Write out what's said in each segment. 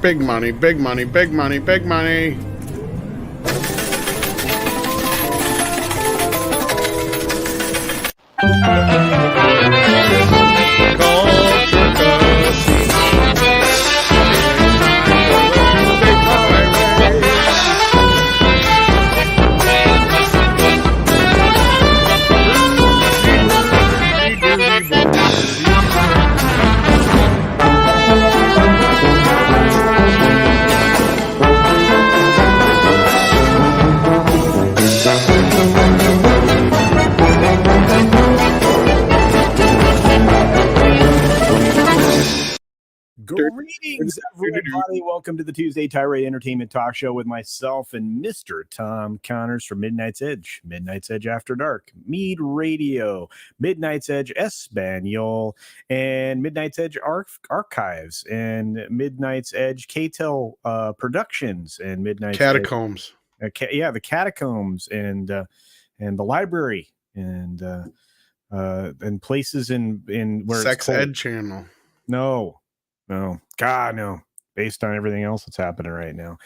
Big money, big money, big money, big money. Greetings, everybody. Welcome to the Tuesday Tirade Entertainment Talk Show with myself and Mr. Tom Connors from Midnight's Edge, Midnight's Edge After Dark, Mead Radio, Midnight's Edge Espanol, and Midnight's Edge Archives, and Midnight's Edge KTEL Productions, and Midnight's Catacombs. The Catacombs, and the library, and places in where Sex Ed Channel. No, God, no. Based on everything else that's happening right now.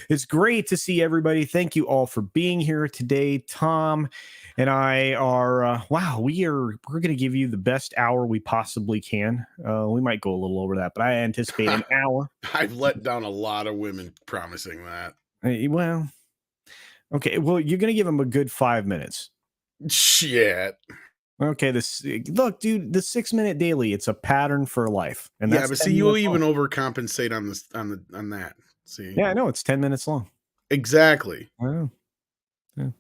It's great to see everybody. Thank you all for being here today. Tom and I are, we're going to give you the best hour we possibly can. We might go a little over that, but I anticipate an hour. I've let down a lot of women promising that. Well, okay. Well, you're going to give them a good 5 minutes. Shit. Okay, look, dude, the 6 minute daily, it's a pattern for life. And that's but see, you even overcompensate on this on that. See. Yeah, I know it's 10 minutes long. Exactly. Yeah.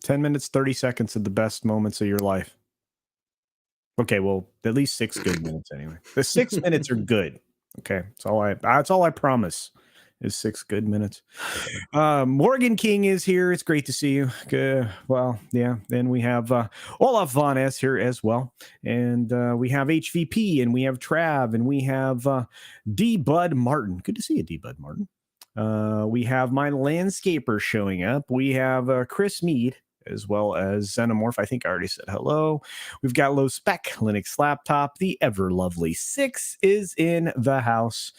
10 minutes, 30 seconds of the best moments of your life. Okay, well, at least 6 good minutes anyway. The 6 minutes are good. Okay, that's all I promise. Is 6 good minutes. Morgan King is here. It's great to see you. Well, yeah. Then we have Olaf Von S here as well. And we have HVP, and we have Trav, and we have D. Bud Martin. Good to see you, D. Bud Martin. We have my landscaper showing up. We have Chris Mead, as well as Xenomorph. I think I already said hello. We've got Low Spec, Linux Laptop. The ever lovely Six is in the house.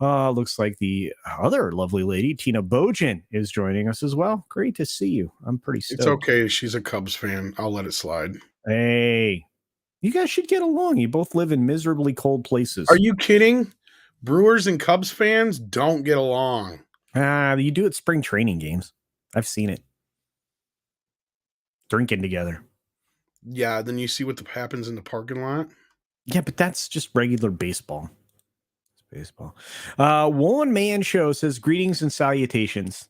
Looks like the other lovely lady, Tina Bojan, is joining us as well. Great to see you. I'm pretty stoked. It's okay. She's a Cubs fan. I'll let it slide. Hey, you guys should get along. You both live in miserably cold places. Are you kidding? Brewers and Cubs fans don't get along. You do at spring training games. I've seen it. Drinking together. Yeah, then you see what happens in the parking lot. Yeah, but that's just regular baseball. Baseball. One Man Show says greetings and salutations.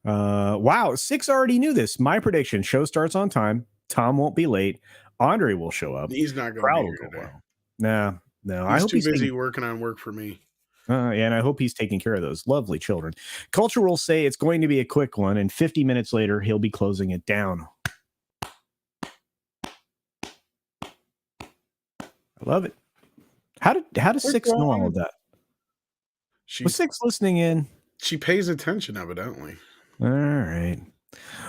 Wow, Six already knew this. My prediction: show starts on time. Tom won't be late. Andre will show up. He's not going to be here today. Well. No. I hope he's too busy working on work for me. Yeah, and I hope he's taking care of those lovely children. Culture will say it's going to be a quick one, and 50 minutes later he'll be closing it down. I love it. How does Six know all of that? Was Six listening in? She pays attention, evidently. All right.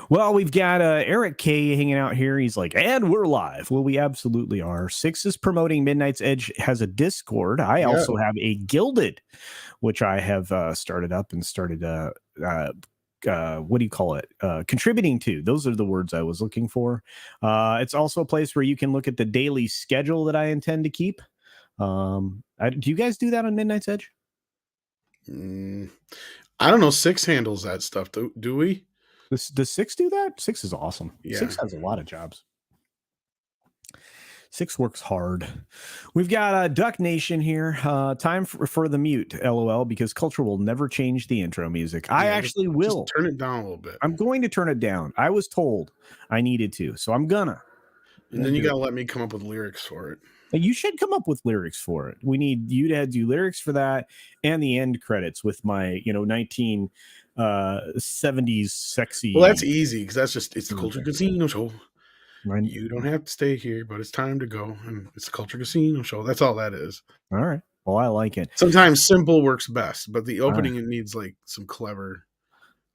Well, we've got Eric K hanging out here. He's like, and we're live. Well, we absolutely are. Six is promoting Midnight's Edge, has a Discord. I also have a Gilded, which I have started up and started, what do you call it? Contributing to. Those are the words I was looking for. It's also a place where you can look at the daily schedule that I intend to keep. Do you guys do that on Midnight's Edge? I don't know. Six handles that stuff. Do we? Does Six do that? Six is awesome. Yeah. Six has a lot of jobs. Six works hard. We've got Duck Nation here. Time for the mute, LOL, because Culture will never change the intro music. I actually will. Just turn it down a little bit. I'm going to turn it down. I was told I needed to, so I'm gonna. And then you got to let me come up with lyrics for it. You should come up with lyrics for it. We need you to do lyrics for that and the end credits with my 1970s sexy. Well, that's easy because it's the Culture Casino show. Right. You don't have to stay here, but it's time to go, and it's the Culture Casino show. That's all that is. All right. Well, I like it. Sometimes simple works best, but the All right. opening it needs like some clever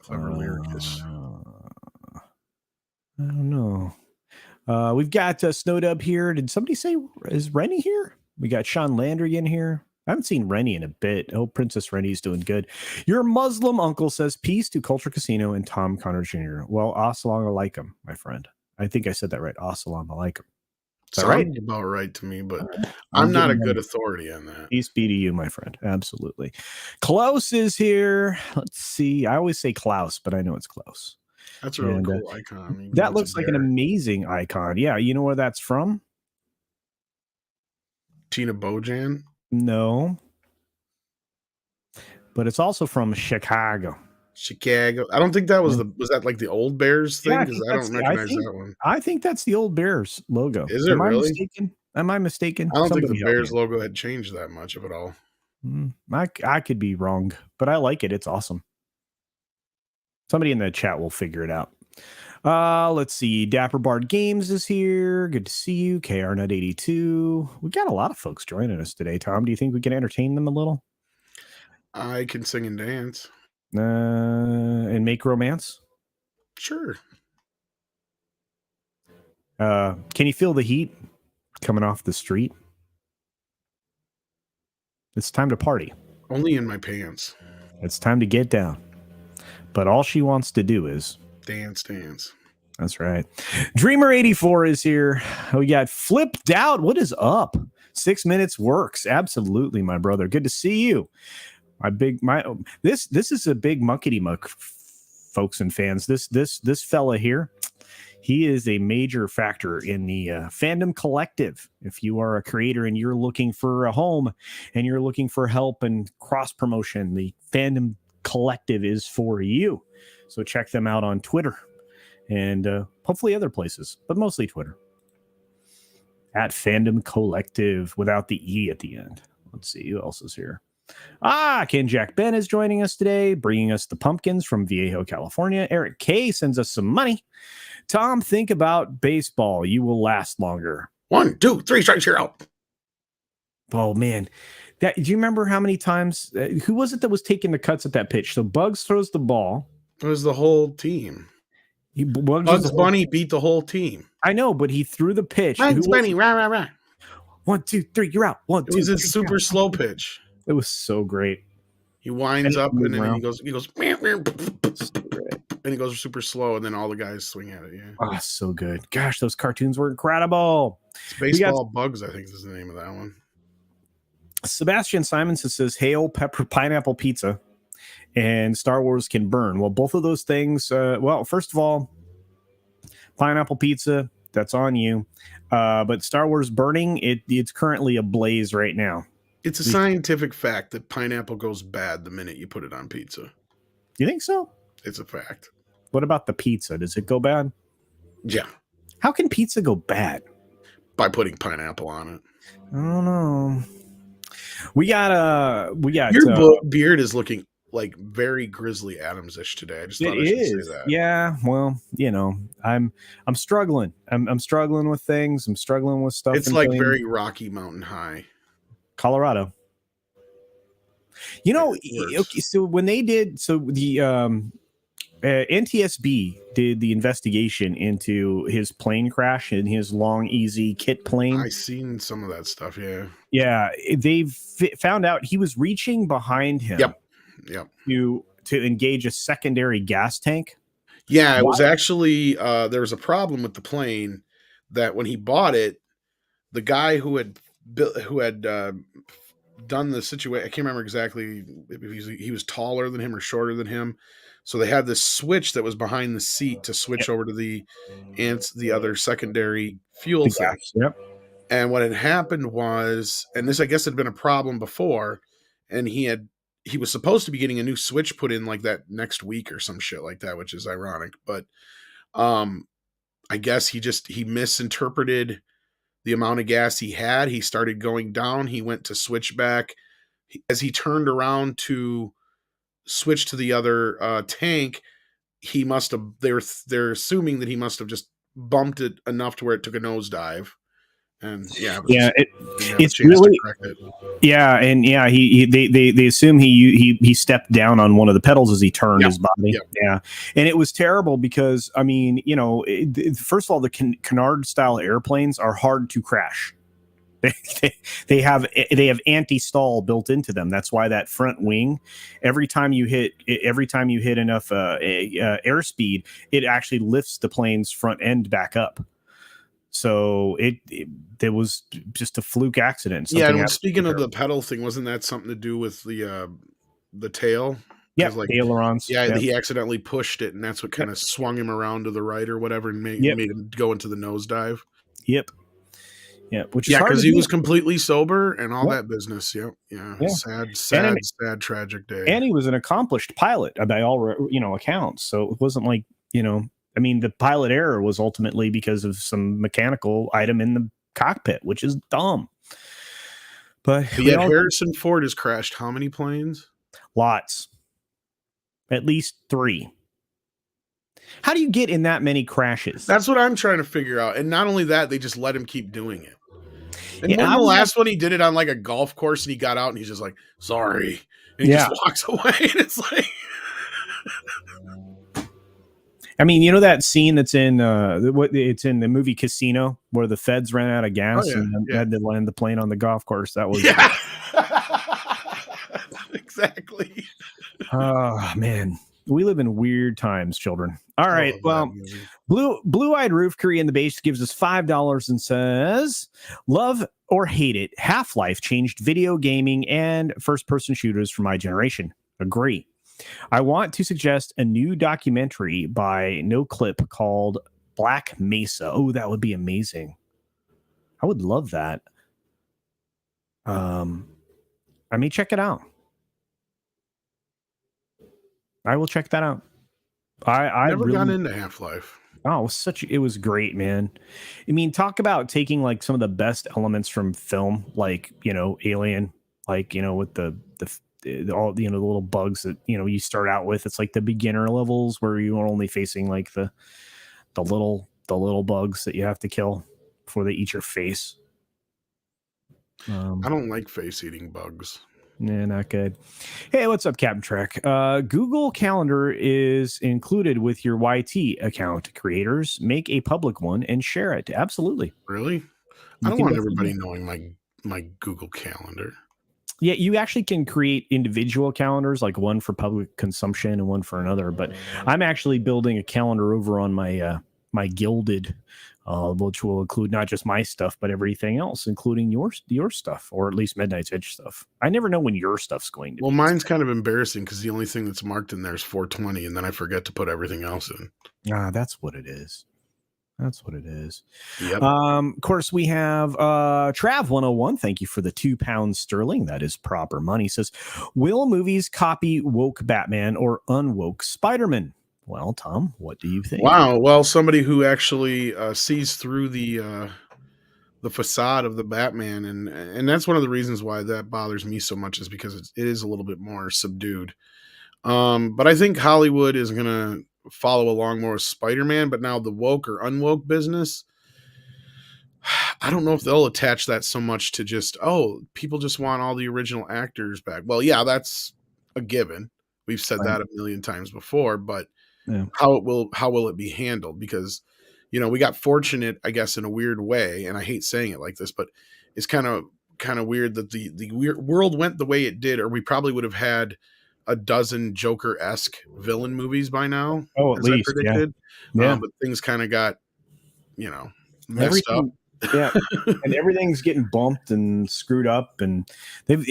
lyrics. I don't know. We've got Snow Dub here. Did somebody say, is Rennie here? We got Sean Landry in here. I haven't seen Rennie in a bit. Oh, Princess Rennie's doing good. Your Muslim uncle says, peace to Culture Casino and Tom Connor Jr. Well, assalamu alaikum, my friend. I think I said that right. Assalamu alaikum. Sounds right? About right to me, but I'm not a good authority on that. Peace be to you, my friend. Absolutely. Klaus is here. Let's see. I always say Klaus, but I know it's Klaus. That's a really cool icon. I mean, that looks like an amazing icon. Yeah. You know where that's from? Tina Bojan? No. But it's also from Chicago. I don't think that was that like the old Bears thing? Because I don't recognize that one. I think that's the old Bears logo. Is it really? Am I mistaken? I don't think the Bears logo had changed that much of it all. I could be wrong, but I like it. It's awesome. Somebody in the chat will figure it out. Let's see. Dapper Bard Games is here. Good to see you. KRNut82. We got a lot of folks joining us today, Tom. Do you think we can entertain them a little? I can sing and dance. And make romance? Sure. Can you feel the heat coming off the street? It's time to party. Only in my pants. It's time to get down. But all she wants to do is dance. That's right. Dreamer84 is here. We got Flipped Out. What is up? 6 minutes works. Absolutely, my brother. Good to see you. This is a big muckety muck, folks and fans. This fella here, he is a major factor in the fandom collective. If you are a creator and you're looking for a home and you're looking for help and cross promotion, the fandom collective is for you. So check them out on Twitter and hopefully other places, but mostly Twitter. At Fandom Collective without the E at the end. Let's see who else is here. Ken Jack Ben is joining us today, bringing us the pumpkins from Viejo, California. Eric K sends us some money. Tom, think about baseball. You will last longer. 1, 2, 3 strikes, you're out. Oh, man. Do you remember how many times? Who was it that was taking the cuts at that pitch? So Bugs throws the ball. It was the whole team. Bugs Bunny beat the whole team. I know, but he threw the pitch. Bugs Bunny, rah. 1, 2, 3, you're out. 1, 2, 3. It was a super slow pitch. It was so great. He winds up and then he goes, and he goes super slow, and then all the guys swing at it. Yeah. Oh, so good. Gosh, those cartoons were incredible. It's Baseball Bugs, I think is the name of that one. Sebastian Simonson says, hail pepper pineapple pizza and Star Wars can burn. Well, both of those things, first of all, pineapple pizza, that's on you. But Star Wars burning, it's currently ablaze right now. It's a scientific fact that pineapple goes bad the minute you put it on pizza. You think so? It's a fact. What about the pizza? Does it go bad? Yeah. How can pizza go bad? By putting pineapple on it. I don't know. We got your beard is looking like very Grizzly Adams-ish today. I just thought I should say that. Yeah, well, I'm struggling. I'm struggling with things. I'm struggling with stuff. It's like very Rocky Mountain High. Colorado. Okay, so when they did, the NTSB did the investigation into his plane crash and his Long Easy kit plane. I seen some of that stuff. Yeah. Yeah. They found out he was reaching behind him. Yep. To engage a secondary gas tank. Yeah. It was actually, there was a problem with the plane that when he bought it, the guy who had done the situation, I can't remember exactly if he was taller than him or shorter than him. So they had this switch that was behind the seat to switch over to the other secondary fuel thing. Yep. And what had happened was, and this I guess had been a problem before, and he was supposed to be getting a new switch put in like that next week or some shit like that, which is ironic. But I guess he misinterpreted the amount of gas he had. He started going down. He went to switch back. As he turned around to switch to the other tank, he must have. They're assuming that he must have just bumped it enough to where it took a nosedive. And yeah, it was Yeah, just didn't have a it's chance to really correct it. yeah, and yeah, they assume he stepped down on one of the pedals as he turned Yep. his body. Yep. Yeah, and it was terrible because I mean, first of all, the Canard style airplanes are hard to crash. They, they have anti-stall built into them. That's why that front wing, every time you hit enough airspeed, it actually lifts the plane's front end back up. So there was just a fluke accident. Yeah, Something and when absolutely speaking of the terrible. pedal thing, wasn't that something to do with the tail? Because Yep, like, the ailerons. yeah, Yep, he accidentally pushed it, and that's what kind yep, of swung him around to the right or whatever, and yep, made him go into the nosedive. yep, yep. Which is Yeah, hard because to he do. was completely sober and all Yep, that business. Yep. Yeah. yeah, Sad, and sad, sad, tragic day. he was an accomplished pilot by all accounts. So it wasn't like I mean, the pilot error was ultimately because of some mechanical item in the cockpit, which is dumb. But But we yet all Harrison Ford has crashed how many planes? lots, at least 3. How do you get in that many crashes? That's what I'm trying to figure out. And not only that, they just let him keep doing it. And Yeah, when I the was last one he did it on like a golf course and he got out and he's just like, sorry. And he just yeah. walks away. And it's like, I mean, that scene that's in it's in the movie Casino where the feds ran out of oh gas yeah, and yeah, had to land the plane on the golf course. That was yeah. Exactly. oh man. We live in weird times, children. All I right. love that Well, movie. Blue-eyed Roof Curry in the base gives us $5 and says, "Love or hate it, Half-Life changed video gaming and first-person shooters for my generation. Agree. I want to suggest a new documentary by No Clip called Black Mesa. Oh, that would be amazing. I would love that. Um, I may check it out. I will check that out. I Never got really into Half-Life. oh, it was great, man. I mean, talk about taking like some of the best elements from film, like Alien, like with all the little bugs that you start out with. It's like the beginner levels where you are only facing like the little bugs that you have to kill before they eat your face. I don't like face-eating bugs. Yeah, not good. Hey, what's up, Captain Trek? Google Calendar is included with your YT account. Creators, make a public one and share it. Absolutely. Really? I You don't can want definitely do everybody it. knowing my Google Calendar. Yeah, you actually can create individual calendars, like one for public consumption and one for another. But I'm actually building a calendar over on my Gilded, which will include not just my stuff but everything else, including your stuff, or at least Midnight's Edge stuff. I never know when your stuff's going to Well, be. mine's kind of embarrassing because the only thing that's marked in there is 420, and then I forget to put everything else in. That's what it is. That's what it is. Yep. Of course, we have Trav 101. Thank you for the £2 sterling. That is proper money. Says, will movies copy woke Batman or unwoke Spider-Man? Well, Tom, what do you think? Wow. Well, somebody who actually sees through the facade of the Batman, and that's one of the reasons why that bothers me so much is because it is a little bit more subdued. But I think Hollywood is gonna follow along more with Spider-Man, but now the woke or unwoke business, I don't know if they'll attach that so much to just, oh, people just want all the original actors back. Well, yeah, that's a given. We've said Right. that a million times before, but Yeah. how will it be handled? Because we got fortunate, I guess, in a weird way, and I hate saying it like this, but it's kind of weird that the world went the way it did, or we probably would have had a dozen Joker-esque villain movies by now, Oh, at as I least. Yeah. predicted. Yeah. But things kind of got messed up. Everything. Yeah. And everything's getting bumped and screwed up. And this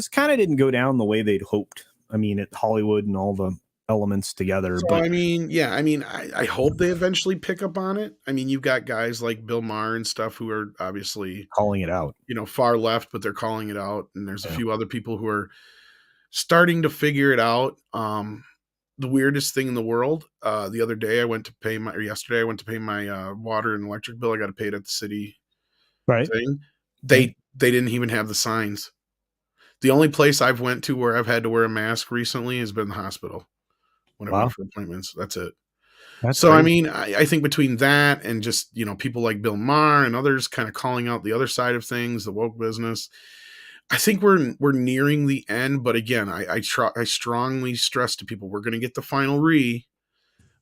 kind of didn't go down the way they'd hoped. I mean, at Hollywood and all the elements together, So but I mean, yeah, I hope they eventually pick up on it. I mean, you've got guys like Bill Maher and stuff who are obviously calling it out. far left, but they're calling it out, and there's a Yeah. few other people who are starting to figure it out. the weirdest thing in the world. The other day I went to pay my, or yesterday I went to pay my water and electric bill. I got to pay it at the city Right. thing. Right. They didn't even have the signs. The only place I've went to where I've had to wear a mask recently has been the hospital when I went Wow. for appointments. That's it. That's So I crazy. mean, I think between that and just people like Bill Maher and others kind of calling out the other side of things, the woke business, I think we're nearing the end. But again, I strongly stress to people we're going to get the final re.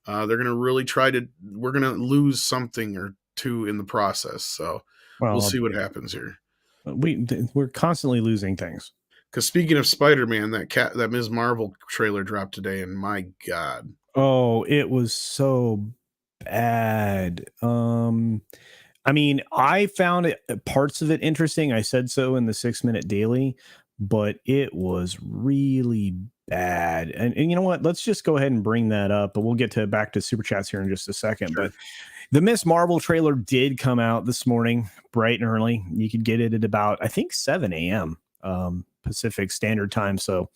They're going to really try to. We're going to lose something or two in the process. So we'll Well, see what happens here. we're constantly losing things. Because speaking of Spider-Man, that Ms. Marvel trailer dropped today, and my God, Oh, it was so bad. I mean, I found it parts of it interesting. I said so in the 6 minute daily, but it was really bad. And you know what? Let's just go ahead and bring that up, but we'll get to back to super chats here in just a second. sure. But the Miss Marvel trailer did come out this morning, bright and early. You could get it at about, I think, 7 a.m. Pacific Standard Time. So,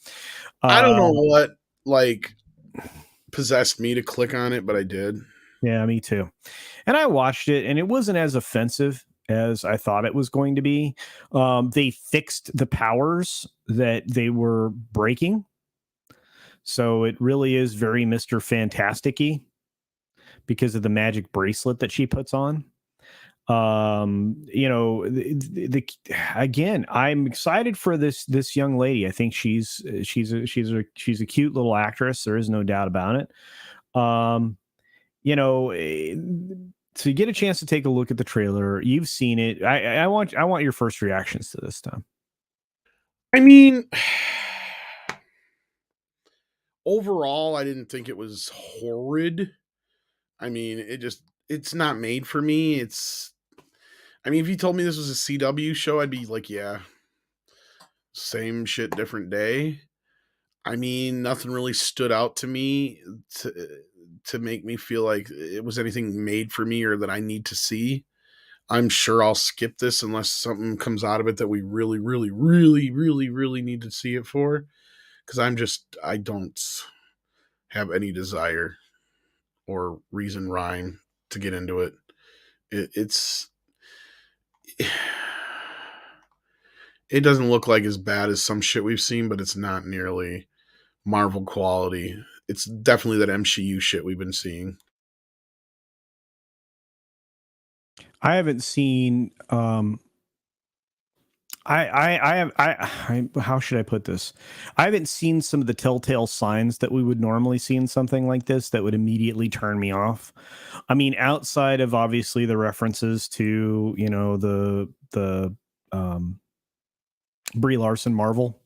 I don't know um, what like possessed me to click on it, but I did. yeah, me too. And I watched it, and it wasn't as offensive as I thought it was going to be. They fixed the powers that they were breaking, so it really is very Mr. Fantastic-y because of the magic bracelet that she puts on. Again, I'm excited for this young lady. I think she's a cute little actress. There is no doubt about it. You know, so you get a chance to take a look at the trailer. You've seen it. I want your first reactions to this time. I mean, overall, I didn't think it was horrid. I mean, it's not made for me. I mean, if you told me this was a CW show, I'd be like, yeah, same shit, different day. I mean, nothing really stood out to me to make me feel like it was anything made for me or that I need to see. I'm sure I'll skip this unless something comes out of it that we really, really, really, really, really need to see it for. Because I don't have any desire or reason rhyme to get into it. It's it doesn't look like as bad as some shit we've seen, but it's not nearly Marvel quality. It's definitely that MCU shit we've been seeing. I haven't seen. I have. How should I put this? I haven't seen some of the telltale signs that we would normally see in something like this that would immediately turn me off. I mean, outside of obviously the references to the um, Brie Larson Marvel.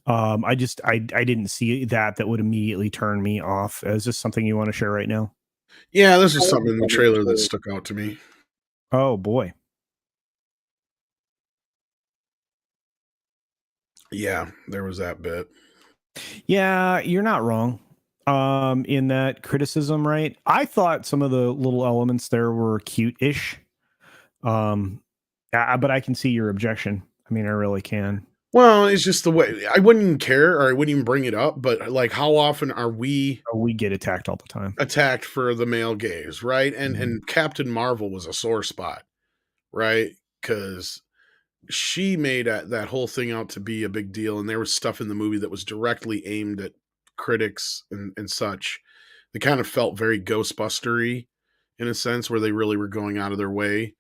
I didn't see that would immediately turn me off. Is this something you want to share right now? Yeah, this is something in the trailer that stuck out to me. Oh boy. Yeah, there was that bit. Yeah, you're not wrong. In that criticism, right? I thought some of the little elements there were cute-ish. But I can see your objection. I mean, I really can. Well, it's just the way I wouldn't even care or I wouldn't even bring it up, but like how often are we Oh, we get attacked all the time. attacked for the male gaze, right? And Mhm. and Captain Marvel was a sore spot, right? Cuz she made that whole thing out to be a big deal and there was stuff in the movie that was directly aimed at critics and such. They kind of felt very ghostbustery in a sense where they really were going out of their way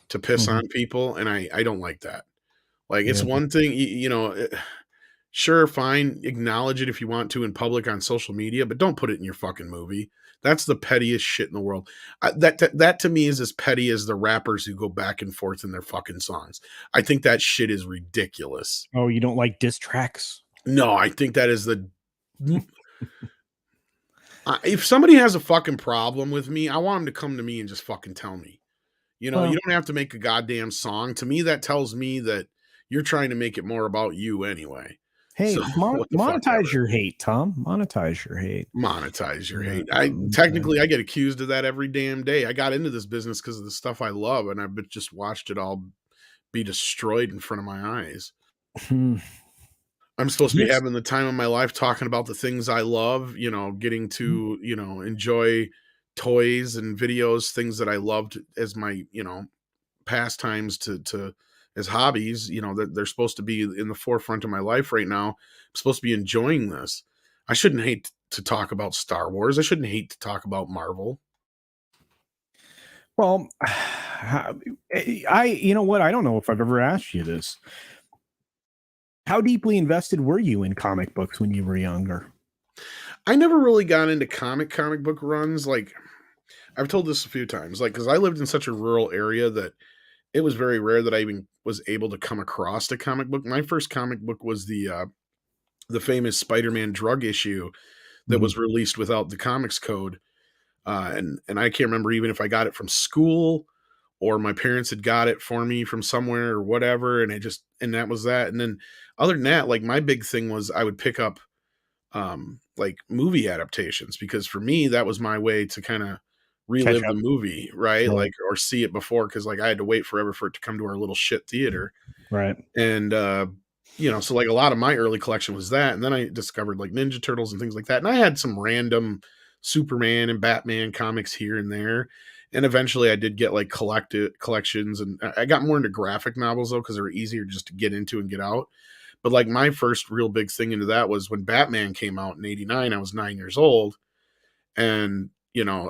to piss Mhm. on people and I don't like that. Like it's Yeah. one thing, sure, fine, acknowledge it if you want to in public on social media, but don't put it in your fucking movie. That's the pettiest shit in the world. That to me is as petty as the rappers who go back and forth in their fucking songs. I think that shit is ridiculous. Oh, you don't like diss tracks? No, I think that is the. If somebody has a fucking problem with me, I want them to come to me and just fucking tell me. You Well, don't have to make a goddamn song. To me, that tells me that you're trying to make it more about you anyway. hey, So what the fuck monetize ever. your hate, Tom. Monetize your hate. Monetize your Yeah, hate. I okay. technically I get accused of that every damn day. I got into this business because of the stuff I love, and just watched it all be destroyed in front of my eyes. Hmm. I'm supposed to be Yes. having the time of my life talking about the things I love, getting to, enjoy toys and videos, things that I loved as my, pastimes to as hobbies, that they're supposed to be in the forefront of my life right now. I'm supposed to be enjoying this. I shouldn't hate to talk about Star Wars. I shouldn't hate to talk about Marvel. Well, you know what? I don't know if I've ever asked you this. How deeply invested were you in comic books when you were younger? I never really got into comic book runs. Like I've told this a few times, like because I lived in such a rural area that it was very rare that I even was able to come across a comic book. My first comic book was the famous Spider-Man drug issue that Mhm. was released without the comics code. And I can't remember even if I got it from school or my parents had got it for me from somewhere or whatever. And that was that. And then other than that, like my big thing was I would pick up like movie adaptations because for me that was my way to kind of Catch relive the up. movie, right? Right. Like or see it before because like I had to wait forever for it to come to our little shit theater. Right. And so like a lot of my early collection was that, and then I discovered like Ninja Turtles and things like that. And I had some random Superman and Batman comics here and there. And eventually I did get like collected collections, and I got more into graphic novels though, because they were easier just to get into and get out. But like my first real big thing into that was when Batman came out in '89. I was 9 years old, and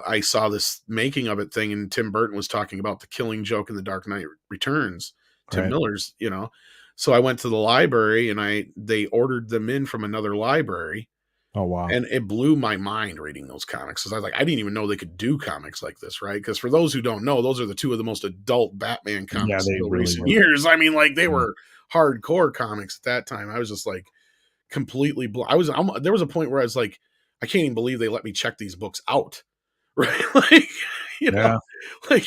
I saw this making of it thing, and Tim Burton was talking about the Killing Joke in The Dark Knight Returns, Tim Right. Miller's. So I went to the library and they ordered them in from another library, Oh wow. and it blew my mind reading those comics because I was like, I didn't even know they could do comics like this, right? Because for those who don't know, those are the two of the most adult Batman Yeah, comics they of really recent were. years. I mean, like they Yeah. were hardcore comics at that time. I was just like completely there was a point where I was like, I can't even believe they let me check these books out. Right? Like, you know, Yeah. like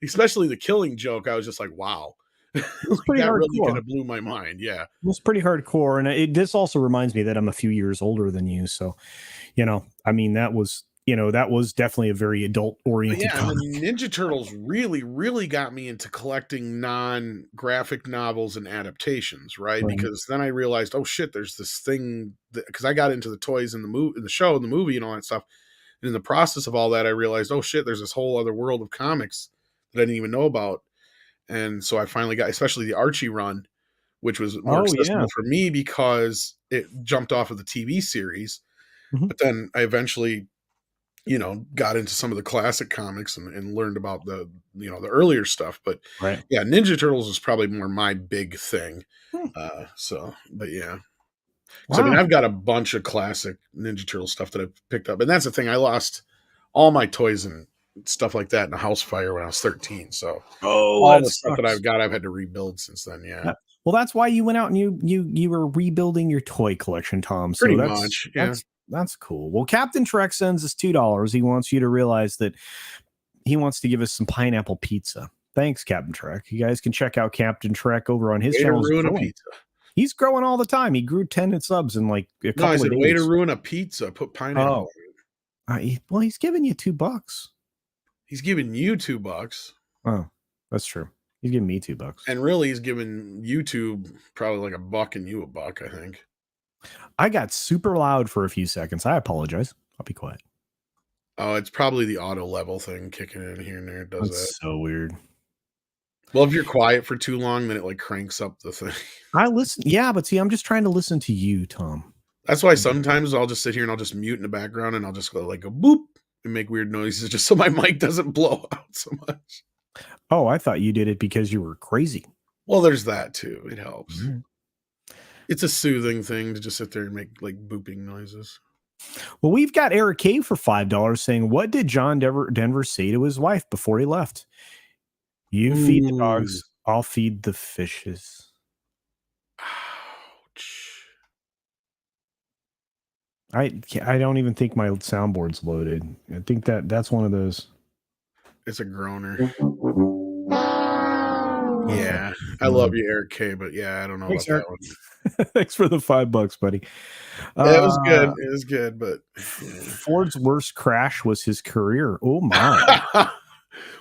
especially the Killing Joke, I was just like, wow. It's Like pretty that really kind hardcore. of blew my mind. Yeah. It's pretty hardcore, and this also reminds me that I'm a few years older than you. So, I mean, that was definitely a very adult But oriented yeah, and comic. then Ninja Turtles really, really got me into collecting non-graphic novels and adaptations, right? Right. Because then I realized, oh shit, there's this thing because I got into the toys in the movie, in the show, in the movie, and all that stuff. And in the process of all that, I realized, oh shit, there's this whole other world of comics that I didn't even know about. And so I finally got, especially the Archie run, which was more Oh accessible yeah. for me because it jumped off of the TV series. Mhm. But then I eventually, got into some of the classic comics and learned about the earlier stuff. But Right. yeah, Ninja Turtles is probably more my big thing. Hmm. But yeah, because I mean, Wow. I've got a bunch of classic Ninja Turtle stuff that I've picked up, and that's the thing. I lost all my toys and stuff like that in a house fire when I was 13. So Oh, all that the stuff that sucks. I've got, I've had to rebuild since then. Yeah, Well, that's why you went out and you were rebuilding your toy collection, Tom. pretty So much. Yeah. that's cool. Well, Captain Trek sends us $2. He wants you to realize that he wants to give us some pineapple pizza. Thanks, Captain Trek. You guys can check out Captain Trek over on his Way to channel. ruin a pizza. He's growing all the time. He grew 10 subs in like a No, I couple of said way to days. ruin a pizza. Put pineapple Oh, on it. well, he's giving you $2. He's giving you $2. Oh, that's true. He's giving me $2. And really, he's giving YouTube probably like $1 and you $1, I think. I got super loud for a few seconds. I apologize. I'll be quiet. Oh, it's probably the auto level thing kicking in here and there. It does that. That's so weird. Well, if you're quiet for too long, then it like cranks up the thing. I listen. Yeah, but see, I'm just trying to listen to you, Tom. That's why sometimes I'll just sit here and I'll just mute in the background and I'll just go like a boop and make weird noises just so my mic doesn't blow out so much. Oh, I thought you did it because you were crazy. Well, there's that too. It helps. Mhm. It's a soothing thing to just sit there and make like booping noises. Well, we've got Eric K for $5 saying, "What did John Denver say to his wife before he left? You feed the Ooh. dogs, I'll feed the fishes." Ouch. I don't even think my soundboard's loaded. I think that's one of those. It's a groaner. Okay. Yeah. I love you, Eric K, but yeah, I don't know Thanks, about that Eric. one. Thanks for the $5, buddy. It was good. Uh, It was good, but Ford's worst crash was his career. Oh my. yeah.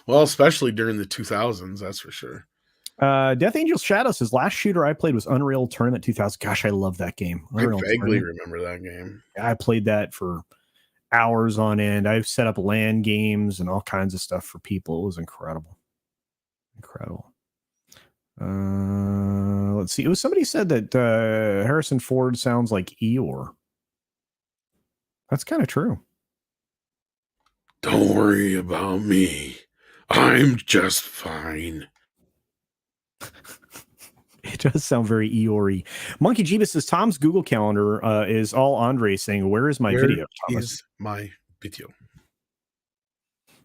Well, especially during the 2000s, that's for sure. Death Angel Shadow says last shooter I played was Unreal Tournament 2000. Gosh, I love that game. I Unreal vaguely Tournament. remember that game. I played that for hours on end. I've set up LAN games and all kinds of stuff for people. It was incredible. Incredible. Let's see. It was somebody said that Harrison Ford sounds like Eeyore. That's kind of true. Don't worry about me. I'm just fine. It does sound very Eeyore-y. Monkey Jeebus says Tom's Google Calendar is all Andre saying, "Where is my Where video?" Thomas. is my video?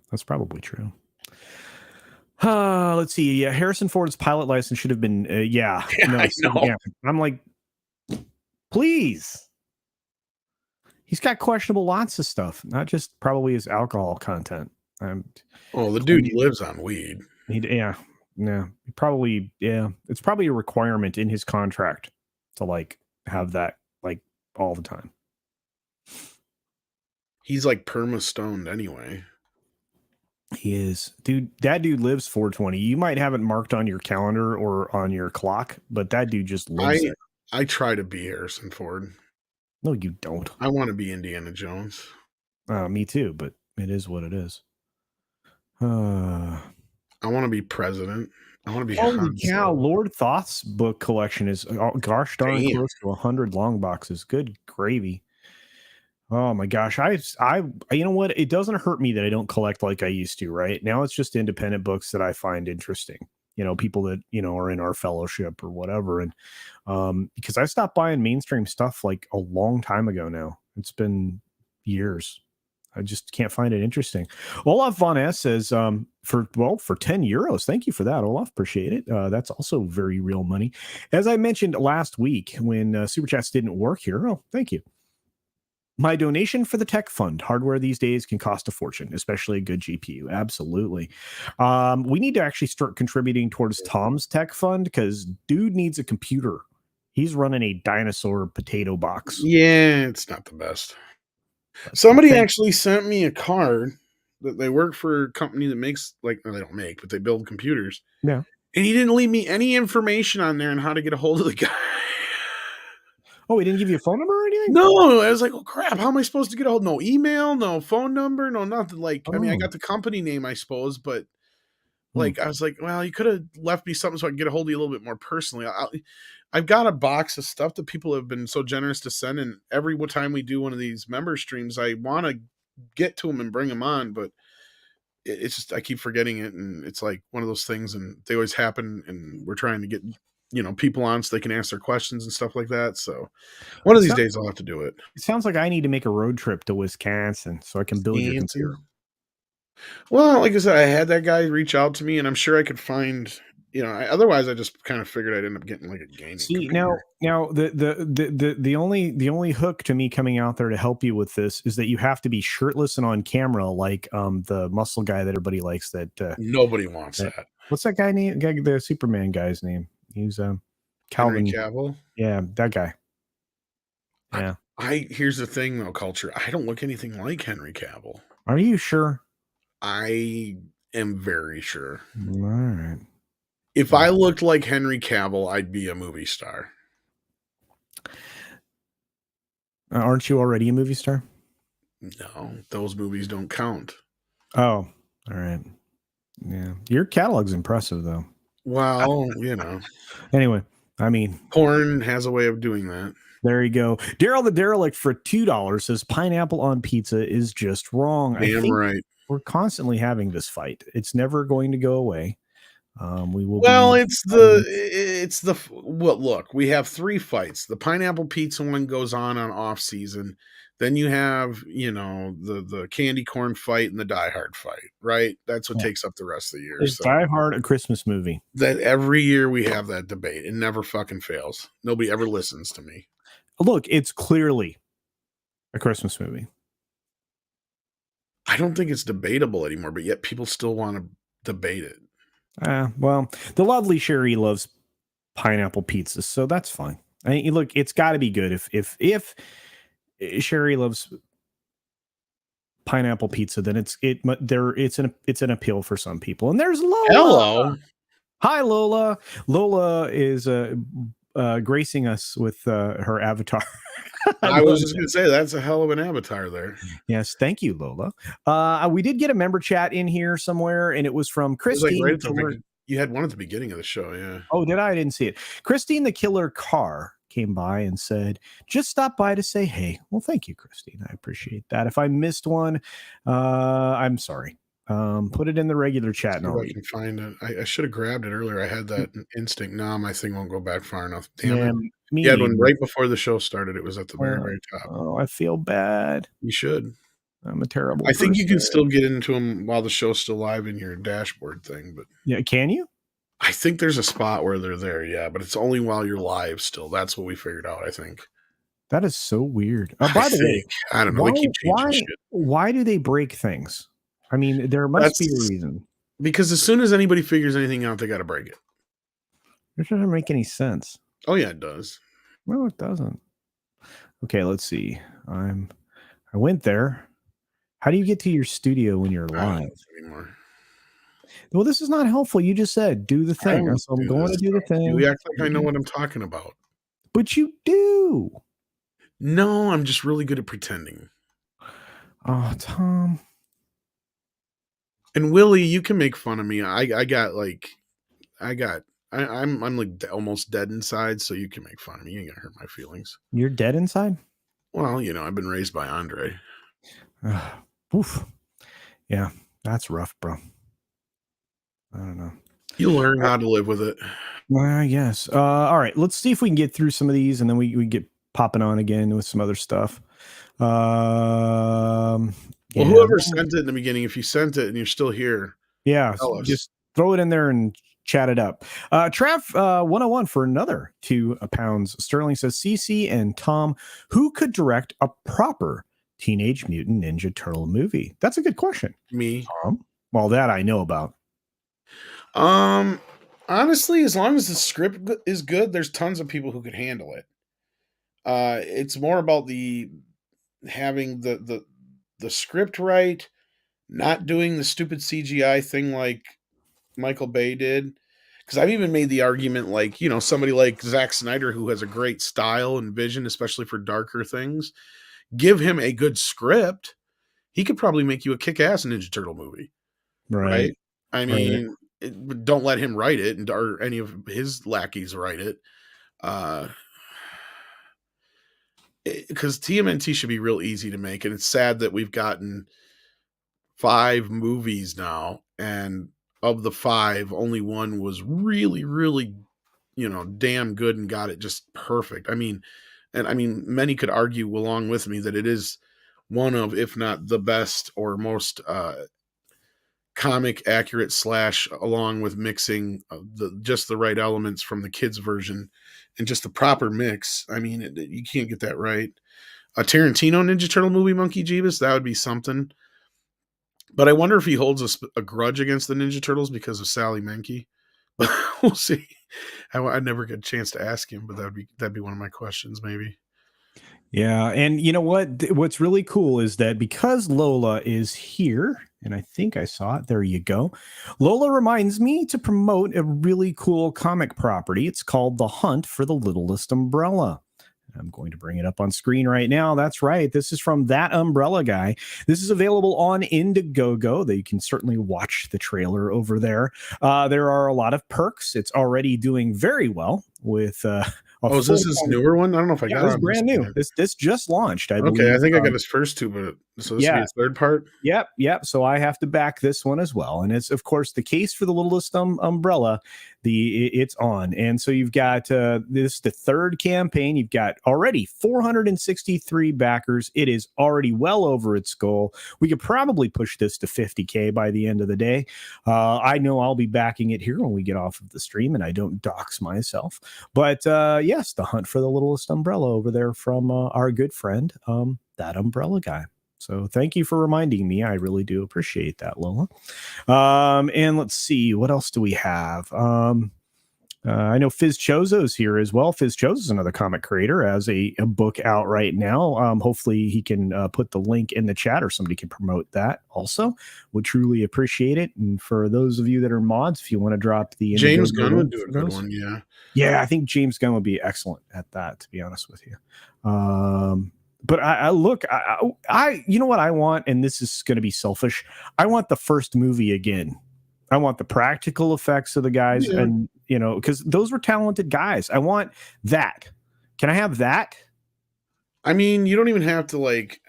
That's probably true. Let's see. Yeah, Harrison Ford's pilot license should have been. Yeah, Yeah, I know. Yeah. I'm like, please. He's got questionable lots of stuff, not just probably his alcohol content. Oh, the dude lives on weed. Yeah, probably. Yeah, it's probably a requirement in his contract to like have that like all the time. He's like perma stoned anyway. He is, dude. That dude lives 420. You might have it marked on your calendar or on your clock, but that dude just lives there. I try to be Harrison Ford. No, you don't. I want to be Indiana Jones. Me too, but it is what it is. I want to be president. I want to be. Holy cow! Lord Thoth's book collection is gosh darn close to 100 long boxes. Good gravy. Oh my gosh. I, you know what? It doesn't hurt me that I don't collect like I used to, right? Now it's just independent books that I find interesting. You know, people that, you know, are in our fellowship or whatever. And because I stopped buying mainstream stuff like a long time ago now. It's been years. I just can't find it interesting. Olaf Von S says, for 10 euros. Thank you for that, Olaf. Appreciate it. That's also very real money. As I mentioned last week when Super Chats didn't work here. Oh, thank you. My donation for the tech fund. Hardware these days can cost a fortune, especially a good GPU. Absolutely. We need to actually start contributing towards Tom's tech fund because dude needs a computer. He's running a dinosaur potato box. Yeah, it's not the best. Somebody actually sent me a card that they work for a company that makes, like, no, they don't make, but they build computers. Yeah. And he didn't leave me any information on there on how to get a hold of the guy. Oh, he didn't give you a phone number or anything? No, I was like, oh crap, how am I supposed to get a hold? No email, no phone number, no nothing. Like, I mean, I got the company name, I suppose, but like, I was like, well, you could have left me something so I could get a hold of you a little bit more personally. I've got a box of stuff that people have been so generous to send, and every time we do one of these member streams, I want to get to them and bring them on, but it's just I keep forgetting it, and it's like one of those things, and they always happen, and we're trying to get people on so they can answer questions and stuff like that. So one of these days I'll have to do it. It sounds like I need to make a road trip to Wisconsin so I can build your computer. Well, like I said, I had that guy reach out to me, and I'm sure I could find. Otherwise I just kind of figured I'd end up getting like a gaming computer. Now the only hook to me coming out there to help you with this is that you have to be shirtless and on camera, like the muscle guy that everybody likes. That nobody wants that. What's that guy name? The Superman guy's name? He's Calvin. Henry Cavill. Yeah, that guy. Yeah. Here's the thing though, Culture. I don't look anything like Henry Cavill. Are you sure? I am very sure. All right. If I looked like Henry Cavill, I'd be a movie star. Aren't you already a movie star? No, those movies don't count. Oh, all right. Yeah. Your catalog's impressive, though. Well, Anyway, I mean, porn has a way of doing that. There you go. Daryl the Derelict for $2 says pineapple on pizza is just wrong. Damn right. We're constantly having this fight. It's never going to go away. We will. Well, look, we have 3 fights. The pineapple pizza one goes on off season. Then you have, the candy corn fight and the Die Hard fight, right? That's what takes up the rest of the year. Is Die Hard a Christmas movie? That every year we have that debate. It never fucking fails. Nobody ever listens to me. Look, it's clearly a Christmas movie. I don't think it's debatable anymore, but yet people still want to debate it. Well, the lovely Sherry loves pineapple pizzas, so that's fine. I mean, look, it's got to be good if Sherry loves pineapple pizza, then it's an appeal for some people. And there's Lola. Hello. Hi, Lola. Lola is gracing us with her avatar. I I was love just it. gonna say that's a hell of an avatar there. Yes, thank you, Lola. We did get a member chat in here somewhere, and it was from It was like Christine right the at the Killer. you had one at the beginning of the show, yeah. Oh, did I? I didn't see it. Christine the Killer Car came by and said, just stop by to say hey. Well, thank you, Christine. I appreciate that. If I missed one, I'm sorry. Put it in the regular chat and See if I'll I read can it. find it. I should have grabbed it earlier. I had that instinct. Nah, my thing won't go back far enough. Damn Yeah, it. me You had one neither. right before the show started. It was at the very, Uh, very top. oh, I feel bad. You should. I'm a terrible I think you person. can still get into them while the show's still live in your dashboard thing, but Yeah, can you? I think there's a spot where they're there, yeah, but it's only while you're live still. That's what we figured out, I think. That is so weird. I By the way, think. I don't know. They why keep changing why shit. why do they break things? I mean, there must be a That's reason. because as soon as anybody figures anything out, they got to break it. It doesn't make any sense. Oh, yeah, it does. No, it doesn't. Okay, let's see. I went there. How do you get to your studio when you're I don't live? know anymore. Well, this is not helpful. You just said do the I thing. always So I'm do going this to do the stuff. You thing. act like I know what I'm talking about. But you do. No, I'm just really good at pretending. Oh, Tom. And Willie, you can make fun of me. I'm like almost dead inside, so you can make fun of me. You ain't gonna hurt my feelings. You're dead inside? Well, I've been raised by Andre. Oof. Yeah, that's rough, bro. I don't know. You learn how to live with it. Yes. All right. Let's see if we can get through some of these, and then we get popping on again with some other stuff. Well, Yeah. whoever sent it in the beginning, if you sent it and you're still here, Yeah. tell us. Just throw it in there and chat it up. Trav 101 for another £2. Sterling says, CC and Tom, who could direct a proper Teenage Mutant Ninja Turtle movie? That's a good question. Me. Tom? Well, that I know about. Honestly, as long as the script is good, there's tons of people who could handle it. It's more about having the script right, not doing the stupid CGI thing like Michael Bay did. Because I've even made the argument, like, somebody like Zack Snyder, who has a great style and vision, especially for darker things, give him a good script, he could probably make you a kick-ass Ninja Turtle movie, right? Right. I Right. mean, don't let him write it, or any of his lackeys write it. Because TMNT should be real easy to make, and it's sad that we've gotten 5 movies now, and of the 5, only one was really, really, damn good and got it just perfect. I mean, many could argue along with me that it is one of, if not the best or most comic accurate slash, along with mixing just the right elements from the kids version and just the proper mix. I mean, you can't get that right. A Tarantino Ninja Turtle movie, Monkey Jeebus, that would be something. But I wonder if he holds a grudge against the Ninja Turtles because of Sally Menke. But we'll see. I never get a chance to ask him, but that'd be one of my questions, maybe. Yeah, and you know what? What's really cool is that because Lola is here, and I think I saw it. There you go. Lola reminds me to promote a really cool comic property. It's called The Hunt for the Littlest Umbrella. I'm going to bring it up on screen right now. That's right. This is from That Umbrella Guy. This is available on Indiegogo. They can certainly watch the trailer over there. There are a lot of perks. It's already doing very well with Is this his newer one? I don't know if I yeah, got this is on this brand new. yet. This just launched, I Okay, believe. I think I got his first 2, but so this will be Yeah. his third part. Yep. So I have to back this one as well, and it's of course the case for the Littlest Umbrella. It's on, and so you've got this the third campaign. You've got already 463 backers. It is already well over its goal. We could probably push this to 50K by the end of the day. I know I'll be backing it here when we get off of the stream, and I don't dox myself. But yes, the Hunt for the Littlest Umbrella over there from our good friend, That Umbrella Guy. So thank you for reminding me. I really do appreciate that, Lola. And let's see, what else do we have? I know Fizz Chozo's here as well. Fizz Chozo's another comic creator, has a book out right now. Hopefully, he can put the link in the chat, or somebody can promote that also. Would truly appreciate it. And for those of you that are mods, if you want to drop the James Indiegogo Gunn would link do for a good those, one. Yeah. yeah, I think James Gunn would be excellent at that, to be honest with you. But I look, you know what I want, and this is going to be selfish. I want the first movie again. I want the practical effects of the guys, Yeah. and because those were talented guys. I want that. Can I have that? I mean, you don't even have to like.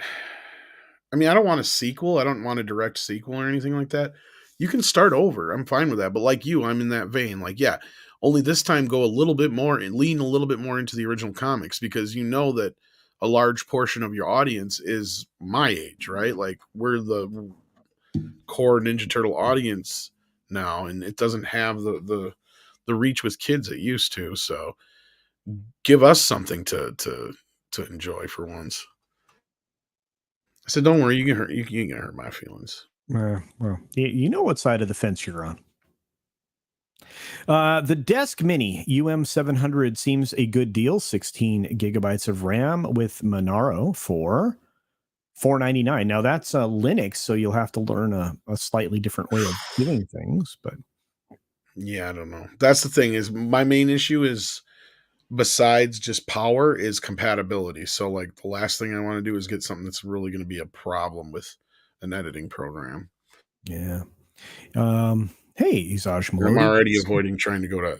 I mean, I don't want a sequel. I don't want a direct sequel or anything like that. You can start over. I'm fine with that. But like you, I'm in that vein. Like, yeah, only this time go a little bit more and lean a little bit more into the original comics, because you know that a large portion of your audience is my age, right? Like, we're the core Ninja Turtle audience now, and it doesn't have the reach with kids it used to. So give us something to enjoy for once. I said, don't worry, you can hurt my feelings. Well, you know what side of the fence you're on. The Desk Mini UM700 seems a good deal. 16 gigabytes of RAM with Monaro for $499. Now that's Linux, so you'll have to learn a slightly different way of doing things. But Yeah, I don't know. That's the thing, is my main issue is, besides just power, is compatibility. So like, the last thing I want to do is get something that's really going to be a problem with an editing program. yeah. Hey, Izaj And I'm Melody. already avoiding trying to go to,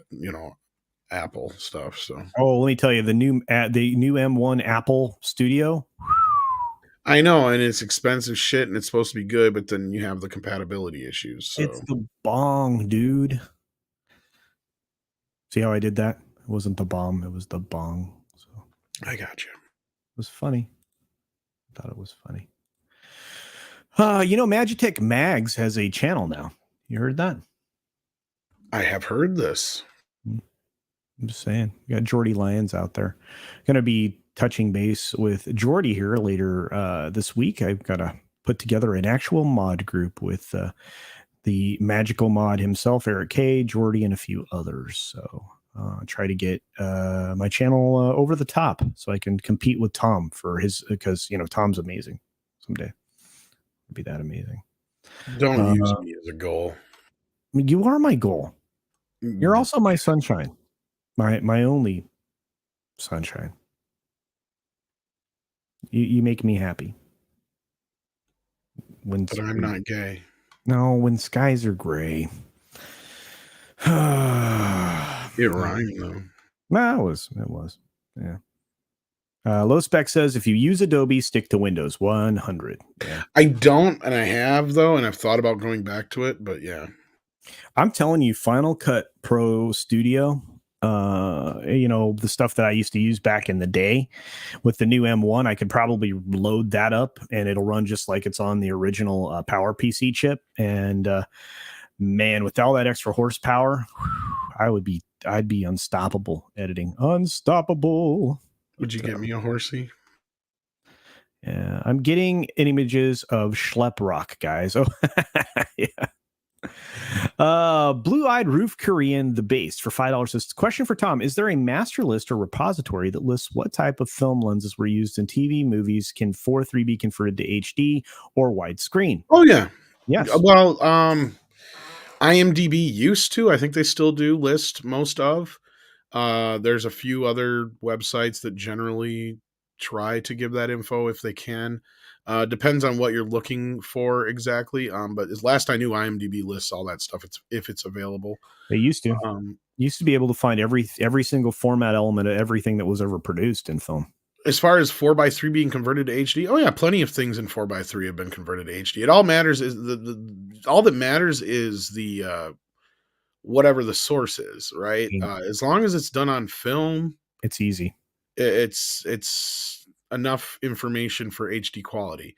Apple stuff. So Oh, let me tell you, the new M1 Apple Studio. I know, and it's expensive shit, and it's supposed to be good, but then you have the compatibility issues. It's So the bong, dude. See how I did that? It wasn't the bomb, it was the bong. So I got you. it was funny. I thought it was funny. Magitech Mags has a channel now. You heard that? I have heard this. I'm just saying. We got Jordy Lyons out there. Going to be touching base with Jordy here later this week. I've got to put together an actual mod group with the magical mod himself, Eric K, Jordy, and a few others. So try to get my channel over the top so I can compete with Tom for his, because Tom's amazing. Someday it'd be that amazing. Don't use me as a goal. You are my goal. You're also my sunshine, my only sunshine. You make me happy. But I'm not gay. No, when skies are gray. It rhymed though. No, it was. Yeah. Low Spec says if you use Adobe, stick to Windows 100. Yeah. I don't, and I have though, and I've thought about going back to it, but yeah. I'm telling you, Final Cut Pro Studio, the stuff that I used to use back in the day, with the new M1, I could probably load that up and it'll run just like it's on the original PowerPC chip. And man, with all that extra horsepower, I'd be unstoppable editing. Unstoppable. Would you get me a horsey? Yeah, I'm getting images of Schlep Rock, guys. Oh, yeah. Blue-eyed roof Korean the base for $5 says, question for Tom: is there a master list or repository that lists what type of film lenses were used in TV movies? Can 4.3 be converted to HD or widescreen? Oh yeah. Yes. Well, IMDb used to. I think they still do list most of. There's a few other websites that generally try to give that info if they can. Depends on what you're looking for exactly. But as last I knew, IMDb lists all that stuff. If it's available. They used to. Used to be able to find every single format element of everything that was ever produced in film. As far as 4:3 being converted to HD, oh yeah, plenty of things in 4:3 have been converted to HD. It all matters is all that matters is the whatever the source is, right? As long as it's done on film, it's easy. It's enough information for HD quality.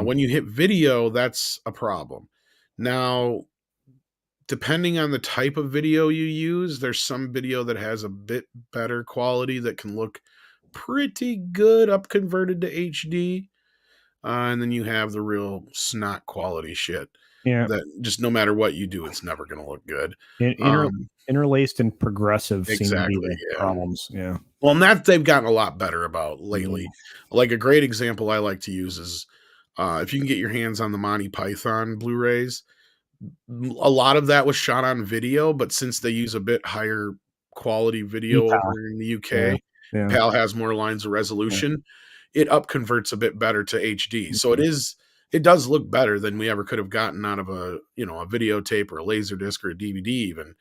When you hit video, that's a problem. Now, depending on the type of video you use, there's some video that has a bit better quality that can look pretty good up converted to HD. And then you have the real snot quality shit. Yeah. that just no matter what you do, it's never gonna look good. Inter Um, interlaced and progressive seem to be exactly, the yeah. problems. Yeah. Well, and that they've gotten a lot better about Mm, lately. Like, a great example I like to use is, if you can get your hands on the Monty Python Blu-rays, a lot of that was shot on video, but since they use a bit higher quality video over EPAL. in the Yeah. UK, Yeah. PAL has more lines of Yeah. resolution, it up converts a bit better to HD. So Mhm. it does look better than we ever could have gotten out of a videotape or a laser disc or a DVD even.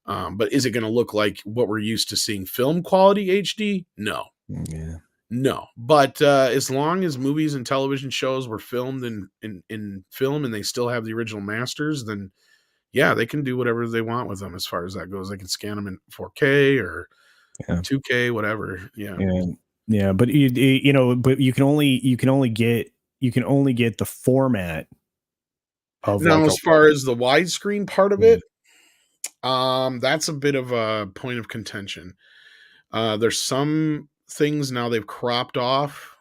But is it gonna look like what we're used to seeing film quality HD? No. Yeah. No, but, as long as movies and television shows were filmed in film and they still have the original masters, then, yeah, they can do whatever they want with them as far as that goes. They can scan them in 4K or Yeah. 2K, whatever, yeah. Yeah. Yeah. But but you can only get the format of Now like a as far as the widescreen part of mm, it, that's a bit of a point of contention. There's some things now they've cropped off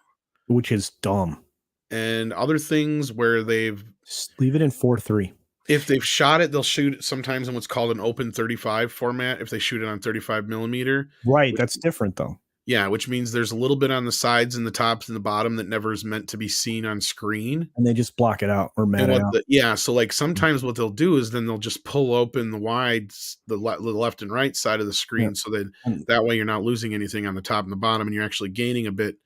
which is dumb. and other things where they've Just leave it in 4:3. if they've shot it, they'll shoot it sometimes in what's called an open 35 format if they shoot it on 35 millimeter, Right. which That's different though. yeah, which means there's a little bit on the sides and the tops and the bottom that never is meant to be seen on screen. And they just block it out or And mat it what out. the yeah, so, like, sometimes what they'll do is then they'll just pull open the wides, the left and right side of the Yeah. screen so that And that way you're not losing anything on the top and the bottom, and you're actually gaining a bit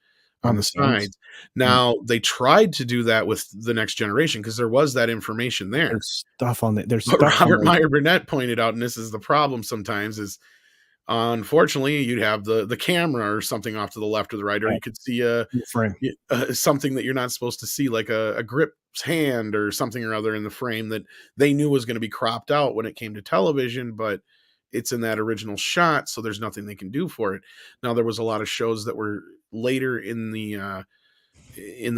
on on the the sides. sides. Yeah. Now, they tried to do that with the next generation because there was that information there. There's But stuff on Robert those Meyer Burnett pointed out, and this is the problem sometimes, is unfortunately you'd have the camera or something off to the left or the right, or right you could see a in the frame. something that you're not supposed to see, like a grip's hand or something or other in the frame that they knew was going to be cropped out when it came to television, but it's in that original shot, so there's nothing they can do for it. Now there was a lot of shows that were later in the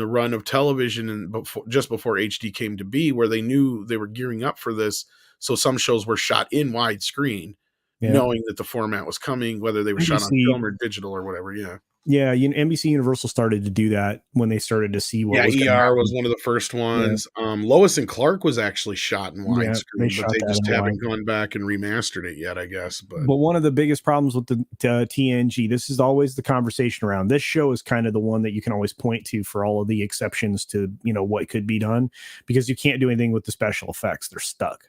run of television and before just before HD came to be, where they knew they were gearing up for this. So some shows were shot in widescreen, Yeah. knowing that the format was coming, whether they were shot on NBC film or digital or whatever. Yeah. Yeah, NBC Universal started to do that when they started to see what Yeah, was gonna ER was happen. one of the first Yeah. ones. Lois and Clark was actually shot in Yeah, they widescreen, but shot they that just in haven't wide. gone back and remastered it yet, I guess. But But one of the biggest problems with the TNG, this is always the conversation around. This show is kind of the one that you can always point to for all of the exceptions to, what could be done because you can't do anything with the special effects. They're stuck.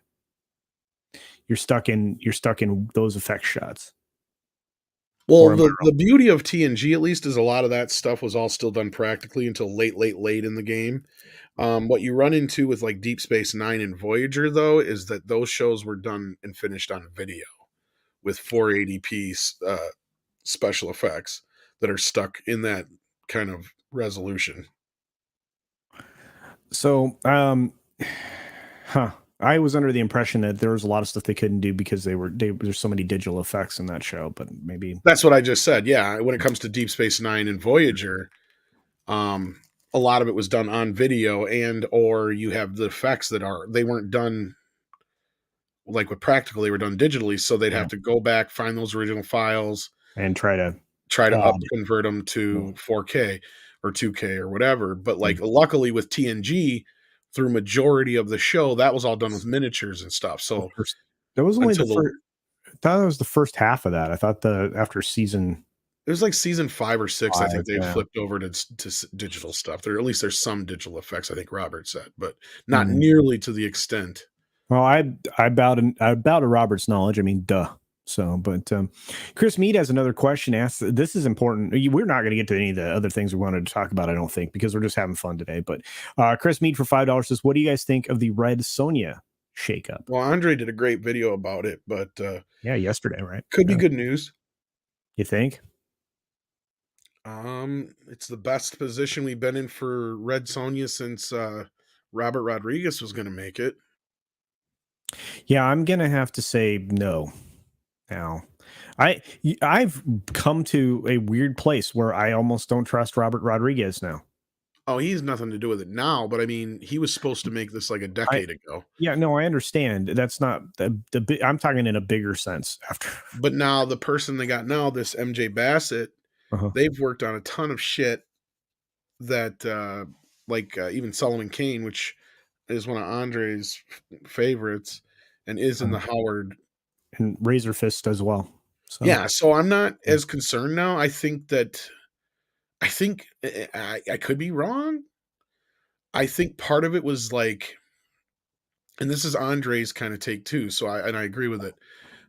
You're stuck in those effect shots. well, Or am I the beauty of TNG at least is a lot of that stuff was all still done practically until late in the game. What you run into with like Deep Space Nine and Voyager though is that those shows were done and finished on video with 480p special effects that are stuck in that kind of resolution. So, huh. I was under the impression that there was a lot of stuff they couldn't do because there's so many digital effects in that show, but maybe That's what I just said. Yeah, when it comes to Deep Space Nine and Voyager, um, a lot of it was done on video, and or you have the effects that they weren't done like with practical; they were done digitally. So they'd yeah, have to go back, find those original files, and try to try to up add. convert them Yeah. to 4K or 2K or whatever. But Mm. like, luckily with TNG, through majority of the show, that was all done with miniatures and stuff. The So first that was only the until the first. I thought that was the first half of that. I thought the after season it was like season 5 or 6, I 5, think they yeah. flipped over to digital stuff. There at least there's some digital effects, I think Robert said, but not Mm. nearly to the extent. Well, I bow to Robert's knowledge. I mean, duh. So, but Chris Mead has another question. Asks, this is important. We're not going to get to any of the other things we wanted to talk about, I don't think, because we're just having fun today. But Chris Mead for $5 says, "What do you guys think of the Red Sonja shakeup?" Well, Andre did a great video about it, but, Yeah, yesterday, right? could be Yeah. good news. You think? It's the best position we've been in for Red Sonja since, Robert Rodriguez was gonna make it. Yeah, I'm gonna have to say no. Now, I've come to a weird place where I almost don't trust Robert Rodriguez now. Oh, he has nothing to do with it now, but I mean, he was supposed to make this like a I decade ago. Yeah, no, I understand. That's not I'm talking in a bigger sense after. But now the person they got now, this MJ Bassett, Uh-huh. they've worked on a ton of shit that, like, even Solomon Kane, which is one of Andre's favorites, and is in the Howard. And Razor Fist as well. So Yeah, so I'm not as concerned now. I think I could be wrong. I think part of it was like, and this is Andre's kind of take too. So I agree with it,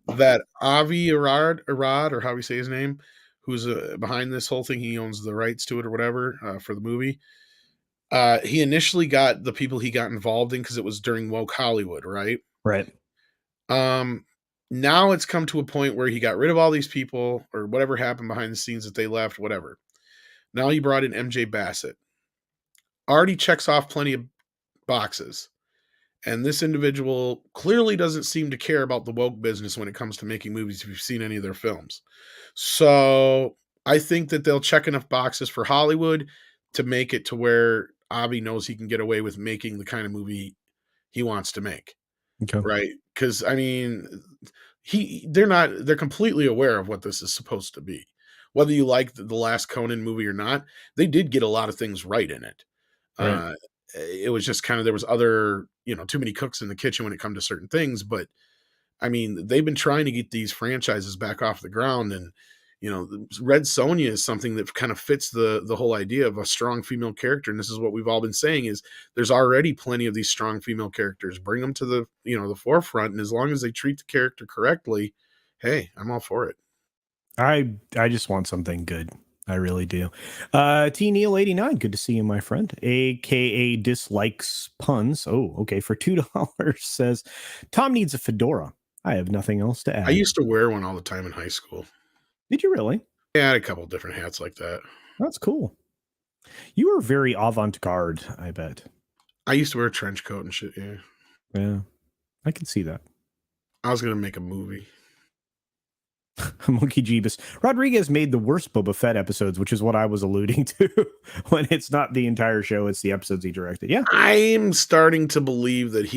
that Avi Arad, or how we say his name, who's behind this whole thing. He owns the rights to it or whatever for the movie. He initially got the people he got involved in because it was during woke Hollywood, right? right. Um, Now it's come to a point where he got rid of all these people or whatever happened behind the scenes that they left, whatever. Now he brought in MJ Bassett. Already checks off plenty of boxes. And this individual clearly doesn't seem to care about the woke business when it comes to making movies if you've seen any of their films. So I think that they'll check enough boxes for Hollywood to make it to where Avi knows he can get away with making the kind of movie he wants to make. Okay. Right? Because I mean, they're completely aware of what this is supposed to be. Whether you like the last Conan movie or not, they did get a lot of things right in it. Right. It was just kind of, there was other, too many cooks in the kitchen when it comes to certain things. But I mean, they've been trying to get these franchises back off the ground, and Red Sonja is something that kind of fits the whole idea of a strong female character. And this is what we've all been saying: is there's already plenty of these strong female characters. Bring them to the forefront, and as long as they treat the character correctly, hey, I'm all for it. I just want something good. I really do. T Neil 89, good to see you, my friend. AKA dislikes puns. Oh, okay. For $2 says Tom needs a fedora. I have nothing else to add. I used to wear one all the time in high school. Did you really? Yeah, I had a couple different hats like that. That's cool. You were very avant-garde, I bet. I used to wear a trench coat and shit. Yeah. Yeah, I can see that. I was gonna make a movie. Monkey Jeebus. Rodriguez made the worst Boba Fett episodes, which is what I was alluding to. When it's not the entire show, it's the episodes he directed. Yeah. I'm starting to believe that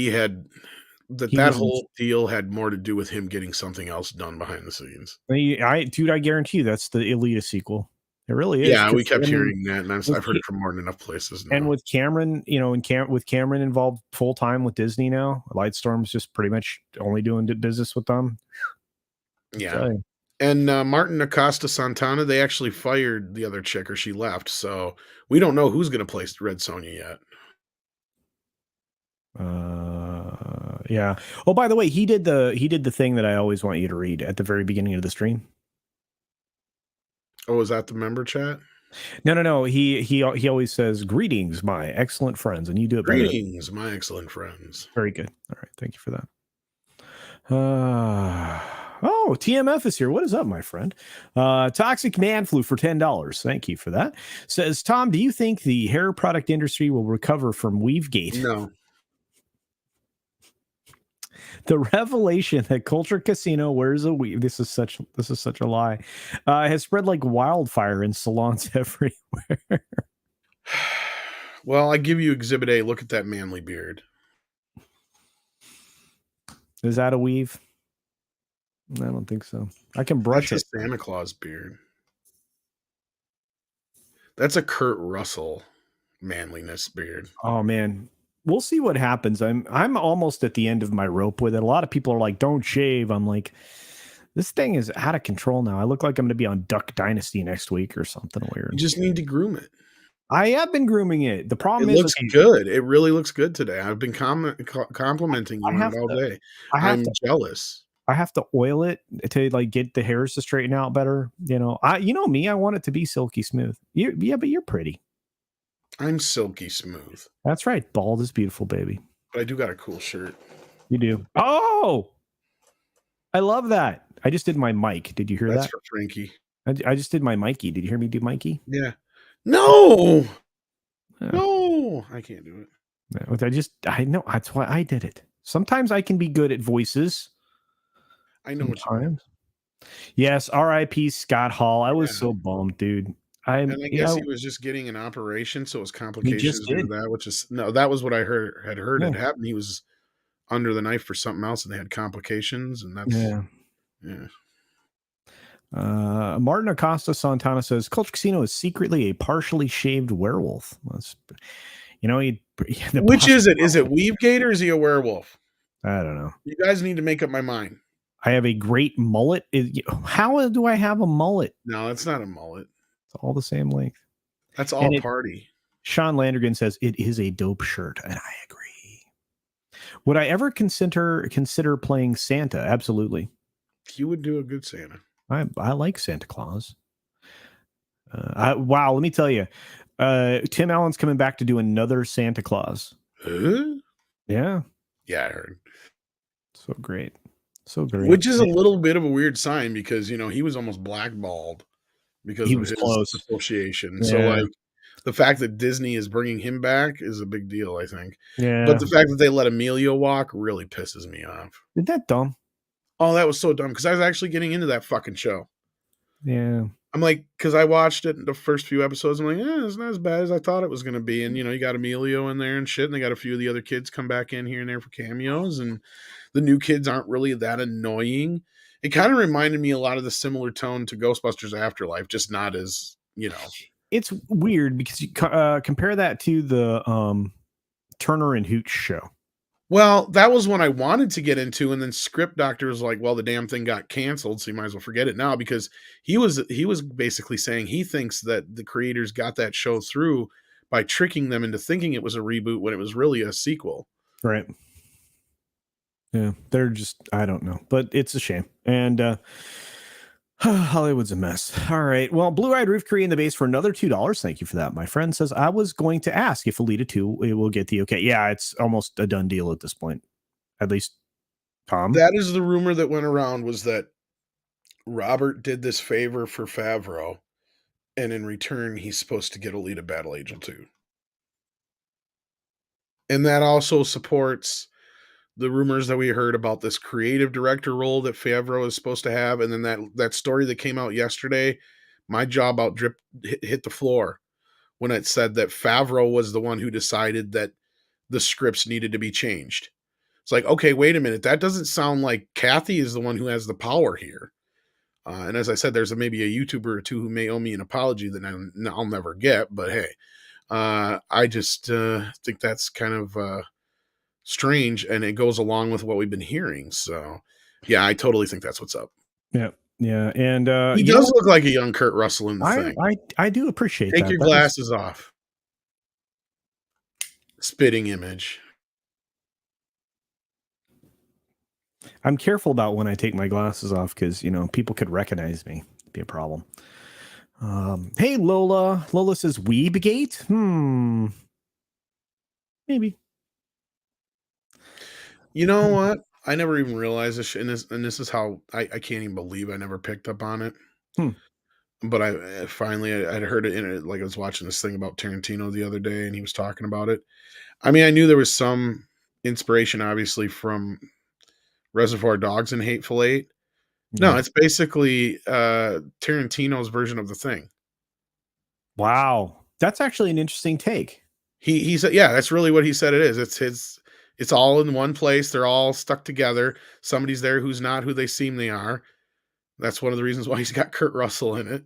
that was whole deal had more to do with him getting something else done behind the scenes. Dude, I guarantee you that's the Elita sequel. It really is. Yeah, we kept hearing that, and I've heard it from more than enough places now. And with Cameron, with Cameron involved full time with Disney now, Lightstorm's just pretty much only doing business with them. Yeah. And Martin Acosta Santana, they actually fired the other chick, or she left. So we don't know who's going to play Red Sonja yet. Yeah. Oh, by the way, he did the thing that I always want you to read at the very beginning of the stream. Oh, is that the member chat? No. He always says, "Greetings, my excellent friends," and you do it better. Greetings, my excellent friends. Very good. All right, thank you for that. Oh, TMF is here. What is up, my friend? Toxic Man Flu for $10. Thank you for that. Says Tom, do you think the hair product industry will recover from Weavegate? No. The revelation that CultureCasino wears a weave, this is such a lie, has spread like wildfire in salons everywhere. Well, I give you Exhibit A. Look at that manly beard. Is that a weave? I don't think so. I can brush That's it. a Santa Claus beard. That's a Kurt Russell manliness beard. Oh man, we'll see what happens. I'm almost at the end of my rope with it. A lot of people are like, "Don't shave." I'm like, this thing is out of control now. I look like I'm going to be on Duck Dynasty next week or something weird. You just need to groom it. I have been grooming it. The problem is, it looks good. It really looks good today. I've been complimenting you on it all day. I'm jealous. I have to oil it to like get the hairs to straighten out better. You know me. I want it to be silky smooth. But you're pretty. I'm silky smooth. That's right. Bald is beautiful, baby. But I do got a cool shirt. You do. Oh, I love that. I just did my mic. Did you hear that? That's for Frankie. I just did my Mikey. Did you hear me do Mikey? Yeah. No, I can't do it. I know. That's why I did it. Sometimes I can be good at voices. I know what you mean. Yes, R.I.P. Scott Hall. I was so bummed, dude. I guess he was just getting an operation, so it was complications due to that. That was what I had heard had happened. He was under the knife for something else, and they had complications, and that's yeah. Martin Acosta Santana says CultureCasino is secretly a partially shaved werewolf. Yeah, the Which is Boston it? Is it Weavegate or is he a werewolf? I don't know. You guys need to make up my mind. I have a great mullet. How do I have a mullet? No, it's not a mullet. It's all the same length. That's all And it party. Sean Landergan says it is a dope shirt, and I agree. Would I ever consider playing Santa? Absolutely. You would do a good Santa. I like Santa Claus. Wow, let me tell you, Tim Allen's coming back to do another Santa Claus. Yeah, Yeah, I heard. so great, so great. Which is a little bit of a weird sign because he was almost blackballed because He of was his close. association. So Yeah, like the fact that Disney is bringing him back is a big deal, I think. But yeah. the fact that they let Emilio walk really pisses me off. Isn't that dumb? Oh, that was so dumb because I was actually getting into that fucking show. Yeah. I'm like, because I watched it the first few episodes. I'm like, it's not as bad as I thought it was going to be. And, you got Emilio in there and shit. And they got a few of the other kids come back in here and there for cameos. And the new kids aren't really that annoying. It kind of reminded me a lot of the similar tone to Ghostbusters Afterlife, just not as, It's weird because you compare that to the Turner and Hooch show. Well, that was one I wanted to get into, and then Script Doctor was like, "Well, the damn thing got canceled, so you might as well forget it now." Because he was basically saying he thinks that the creators got that show through by tricking them into thinking it was a reboot when it was really a sequel. Right. Yeah, they're just I don't know, but it's a shame. And Hollywood's a mess. All right. Well, Blue Eyed Roof Korea in the base for another $2. Thank you for that. My friend says I was going to ask if Alita 2 it will get the okay. Yeah, it's almost a done deal at this point. At least Tom. That is the rumor that went around, was that Robert did this favor for Favreau, and in return, he's supposed to get Alita Battle Angel 2. And that also supports the rumors that we heard about this creative director role that Favreau is supposed to have, and then that story that came out yesterday, my jaw about hit the floor when it said that Favreau was the one who decided that the scripts needed to be changed. It's like, okay, wait a minute, that doesn't sound like Kathy is the one who has the power here. And as I said, there's maybe a YouTuber or two who may owe me an apology that I'll never get, but hey, I just think that's kind of strange, and it goes along with what we've been hearing. So yeah, I totally think that's what's up. Yeah. Yeah. And he does look like a young Kurt Russell in the thing. I do appreciate Take that. your glasses off. Spitting image. I'm careful about when I take my glasses off because people could recognize me. It'd be a problem. Hey Lola. Lola says Weebgate. Maybe. You know what? I never even realized this, and this is how I can't even believe I never picked up on it. But I finally I'd heard it in it, like I was watching this thing about Tarantino the other day, and he was talking about it. I mean, I knew there was some inspiration, obviously, from Reservoir Dogs and Hateful Eight. No, it's basically Tarantino's version of The Thing. Wow, that's actually an interesting take. He said, yeah, that's really what he said it is. It's all in one place. They're all stuck together. Somebody's there who's not who they seem they are. That's one of the reasons why he's got Kurt Russell in it.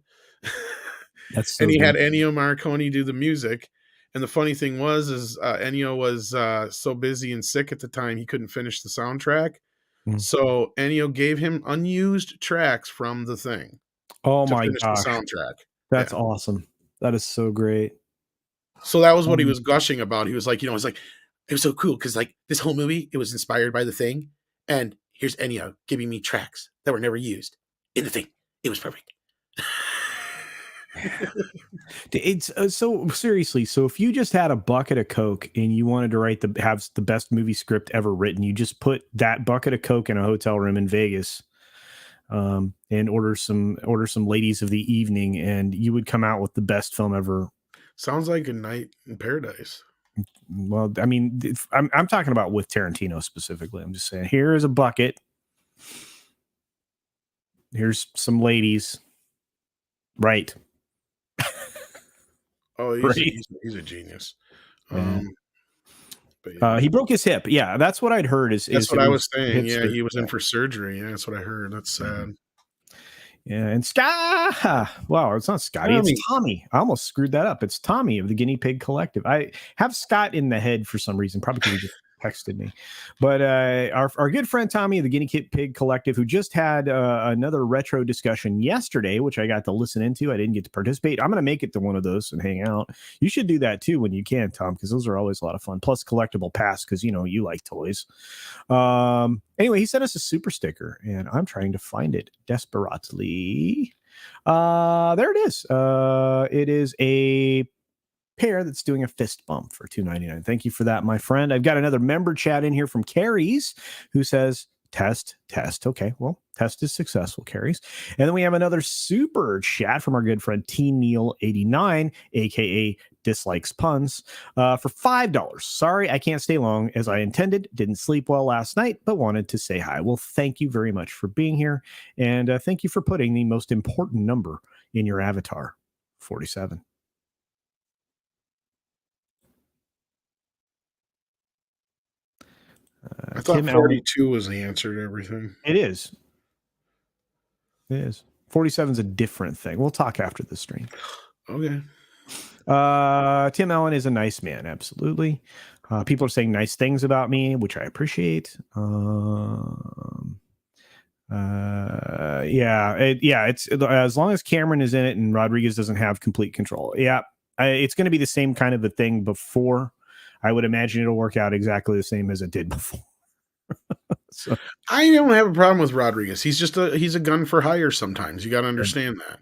That's so and he good. had Ennio Morricone do the music. And the funny thing was Ennio was so busy and sick at the time he couldn't finish the soundtrack. So Ennio gave him unused tracks from The Thing. Oh to my finish gosh, the soundtrack. That's awesome. That is so great. So that was what he was gushing about. He was like, it was so cool because like this whole movie, it was inspired by The Thing, and here's Ennio giving me tracks that were never used in The Thing. It was perfect. It's so seriously. So if you just had a bucket of Coke and you wanted to have the best movie script ever written, you just put that bucket of Coke in a hotel room in Vegas, and order some ladies of the evening, and you would come out with the best film ever. Sounds like A Night in Paradise. Well, I mean, I'm talking about with Tarantino specifically. I'm just saying, here is a bucket. Here's some ladies. Right. Oh, he's a genius. But he broke his hip. Yeah, that's what I'd heard. That's what I was saying. Yeah, he was in for surgery. Yeah, that's what I heard. That's sad. Yeah, and Scott. Wow, it's not Scotty. It's Tommy. Tommy. I almost screwed that up. It's Tommy of the Guinea Pig Collective. I have Scott in the head for some reason, probably because he just texted me. But our good friend Tommy of the Guinea Pig Collective, who just had another retro discussion yesterday, which I got to listen into. I didn't get to participate. I'm going to make it to one of those and hang out. You should do that too when you can, Tom, because those are always a lot of fun. Plus collectible pass because you like toys. Anyway, he sent us a super sticker, and I'm trying to find it desperately. There it is. It is a pair that's doing a fist bump for $2.99. Thank you for that, my friend. I've got another member chat in here from Carries, who says test. Okay, well, test is successful, Carries. And then we have another super chat from our good friend T Neil 89, aka Dislikes Puns, for $5. Sorry, I can't stay long as I intended. Didn't sleep well last night, but wanted to say hi. Well, thank you very much for being here, and thank you for putting the most important number in your avatar, 47. I thought Tim 42 was the answer to everything. It is. 47 is a different thing. We'll talk after the stream. Okay. Tim Allen is a nice man. Absolutely. People are saying nice things about me, which I appreciate. It's as long as Cameron is in it and Rodriguez doesn't have complete control. Yeah. It's going to be the same kind of a thing before. I would imagine it'll work out exactly the same as it did before. So I don't have a problem with Rodriguez. He's a gun for hire sometimes. You got to understand that.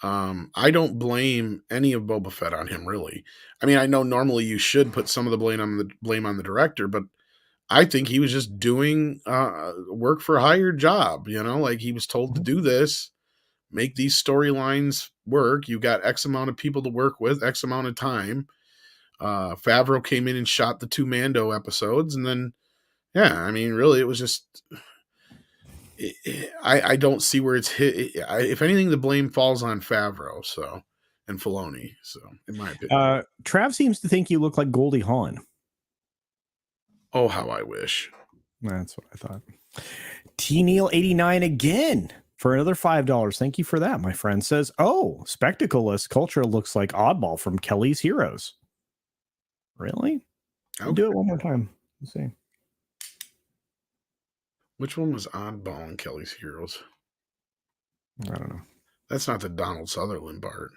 I don't blame any of Boba Fett on him, really. I mean, I know normally you should put some of the blame on the director, but I think he was just doing work for a hired job. Like he was told to do this, make these storylines work. You got X amount of people to work with, X amount of time. Favreau came in and shot the 2 Mando episodes, and then, yeah, I mean, really, it was just. I don't see where it's hit. If anything, the blame falls on Favreau, and Filoni. So, in my opinion, Trav seems to think you look like Goldie Hawn. Oh, how I wish. That's what I thought. T Neil 89 again for another $5. Thank you for that, my friend. Says, "Oh, spectacleless culture looks like Oddball from Kelly's Heroes." Really? I'll do it one more time. Let's see. Which one was Oddball in Kelly's Heroes? I don't know. That's not the Donald Sutherland part.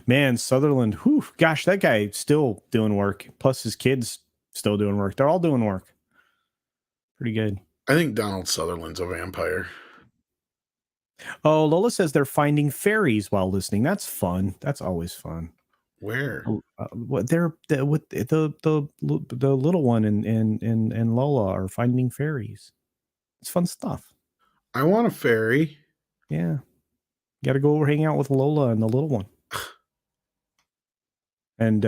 Man, Sutherland, whew, gosh, that guy still doing work. Plus his kids still doing work. They're all doing work. Pretty good. I think Donald Sutherland's a vampire. Oh, Lola says they're finding fairies while listening. That's fun. That's always fun. Where? What they're the little one and Lola are finding fairies. It's fun stuff. I want a fairy. Yeah, got to go over hang out with Lola and the little one. And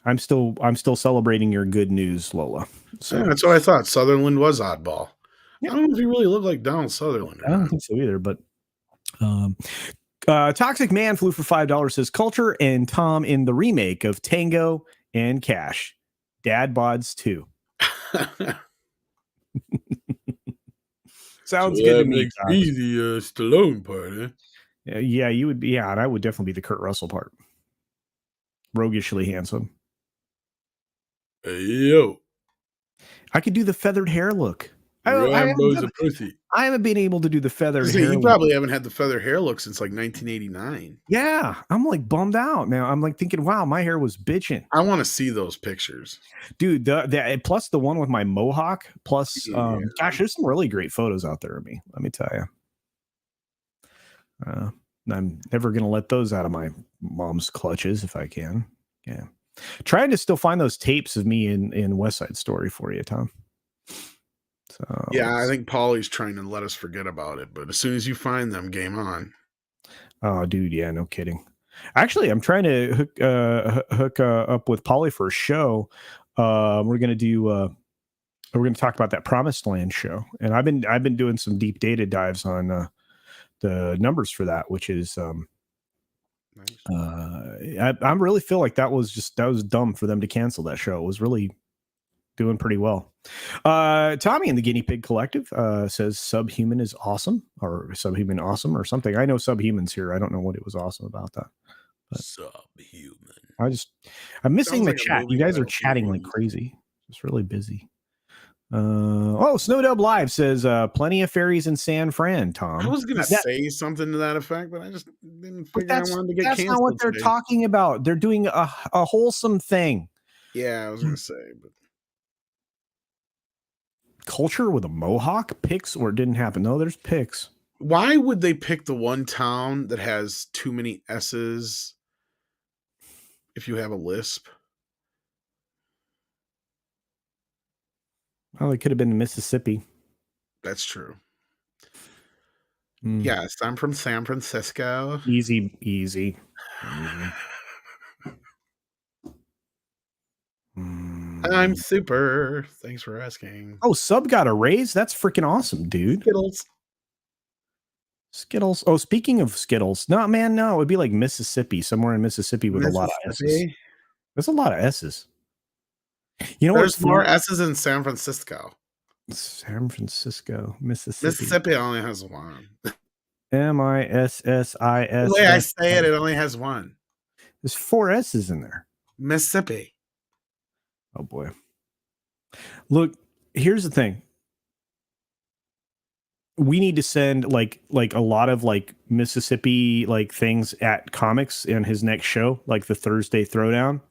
I'm still celebrating your good news, Lola. So yeah, that's what I thought. Sutherland was Oddball. Yeah. I don't know if he really looked like Donald Sutherland. I don't think so either, but. Toxic Man flew for $5. Says Culture and Tom in the remake of Tango and Cash. Dad bods too. Sounds good to me. Makes me the Stallone part, huh? Yeah, you would be. Yeah, and I would definitely be the Kurt Russell part. Roguishly handsome. Hey, yo. I could do the feathered hair look. I haven't been able to do the feathered hair. You probably haven't had the feathered hair look since like 1989. Yeah, I'm like bummed out now. I'm like thinking, wow, my hair was bitching. I want to see those pictures, dude. The plus the one with my mohawk. Plus, gosh, there's some really great photos out there of me. Let me tell you. I'm never gonna let those out of my mom's clutches if I can. Yeah, trying to still find those tapes of me in West Side Story for you, Tom. So yeah, I think Paulie's trying to let us forget about it, but as soon as you find them, game on. Oh, dude, yeah, no kidding. Actually, I'm trying to hook up with Paulie for a show. We're gonna talk about that Promised Land show, and I've been doing some deep data dives on the numbers for that, which is nice. I really feel like that was dumb for them to cancel that show. It was really doing pretty well. Tommy in the Guinea Pig Collective says Subhuman is awesome, or Subhuman awesome, or something. I know Subhuman's here. I don't know what it was awesome about that. But Subhuman. I'm missing Sounds the like a chat. You movie guys are title from the chatting like 80s. crazy. It's really busy. Snowdub Live says plenty of fairies in San Fran, Tom. I was gonna That- say something to that effect, but I just didn't but figure I wanted to get that's not what canceled they're today. talking about. They're doing a wholesome thing. Yeah, I was gonna say, but Culture with a mohawk picks, or it didn't happen. No, there's picks. why would they pick the one town that has too many S's if you have a lisp? Well, it could have been Mississippi. That's true. Mm. Yes, I'm from San Francisco. Easy. I'm super. Thanks for asking. Oh, Sub got a raise? That's freaking awesome, dude. Skittles. Oh, speaking of Skittles. No, man, no. It would be like Mississippi, somewhere in Mississippi with a lot of S's. There's a lot of S's. You know There's what? more S's in San Francisco. San Francisco, Mississippi. Mississippi only has one. Missis. The way I say it, it only has one. There's 4 S's in there. Mississippi. Oh boy. Look, here's the thing. We need to send like a lot of like Mississippi like things at comics in his next show, like the Thursday Throwdown,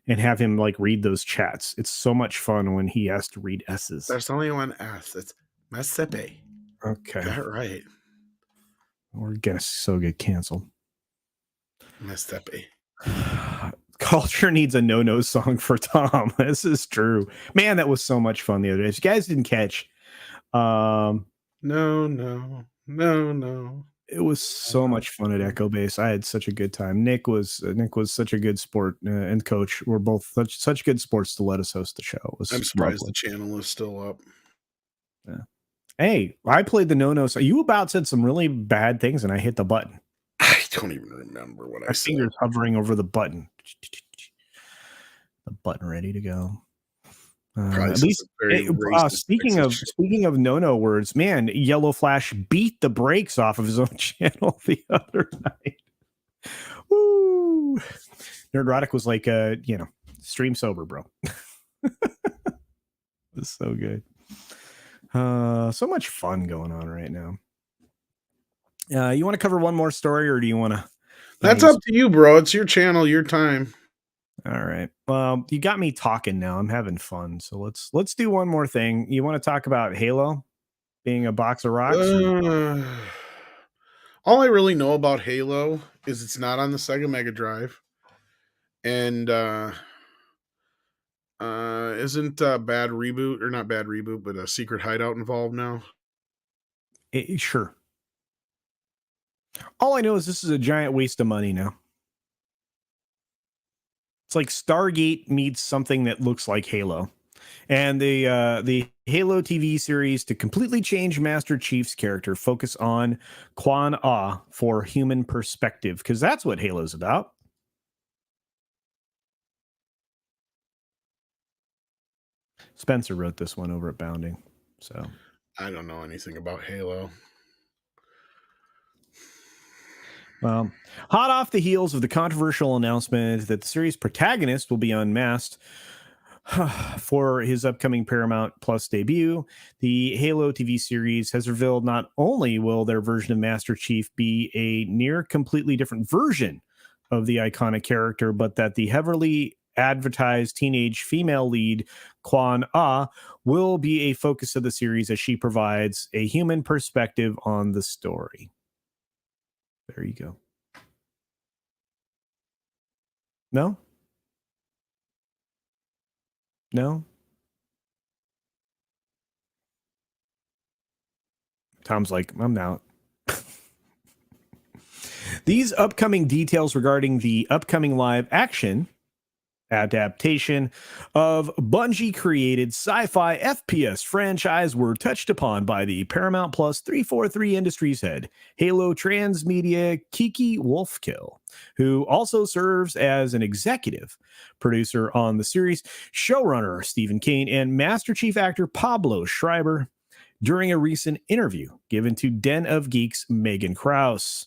and have him like read those chats. It's so much fun when he has to read S's. There's only one S. It's Mississippi. Okay. Got it right. We're gonna so get canceled. Mississippi. Culture needs a no song for Tom. This is true. Man, that was so much fun the other day. If you guys didn't catch, No. it was so much fun at Echo Base. I had such a good time. Nick was such a good sport and coach. We're both such good sports to let us host the show. It was I'm surprised lovely. the channel is still up. Yeah. Hey, I played the no. You about said some really bad things, and I hit the button. I don't even remember what I said. Fingers hovering over the button. The button ready to go. At least, speaking of no words, man, Yellow Flash beat the brakes off of his own channel the other night. Woo! Nerdrotic was like, stream sober, bro. It's so good. So much fun going on right now. You want to cover one more story, or do you want to? That's up to you, bro. It's your channel, your time. All right. Well, you got me talking now. I'm having fun. So let's do one more thing. You want to talk about Halo being a box of rocks? All I really know about Halo is it's not on the Sega Mega Drive. And isn't Bad Reboot, or not Bad Reboot, but a Secret Hideout involved now? Sure. All I know is this is a giant waste of money now. It's like Stargate meets something that looks like Halo. And the Halo TV series to completely change Master Chief's character, focus on Quan Ah for human perspective, because that's what Halo's about. Spencer wrote this one over at Bounding. So I don't know anything about Halo. Hot off the heels of the controversial announcement that the series protagonist will be unmasked for his upcoming Paramount Plus debut, the Halo TV series has revealed not only will their version of Master Chief be a near completely different version of the iconic character, but that the heavily advertised teenage female lead, Quan Ah, will be a focus of the series as she provides a human perspective on the story. There you go. No? Tom's like, I'm out. These upcoming details regarding the upcoming live action adaptation of Bungie-created sci-fi FPS franchise were touched upon by the Paramount Plus 343 Industries head, Halo Transmedia Kiki Wolfkill, who also serves as an executive producer on the series, showrunner Stephen Kane, and Master Chief actor Pablo Schreiber, during a recent interview given to Den of Geeks' Megan Krause.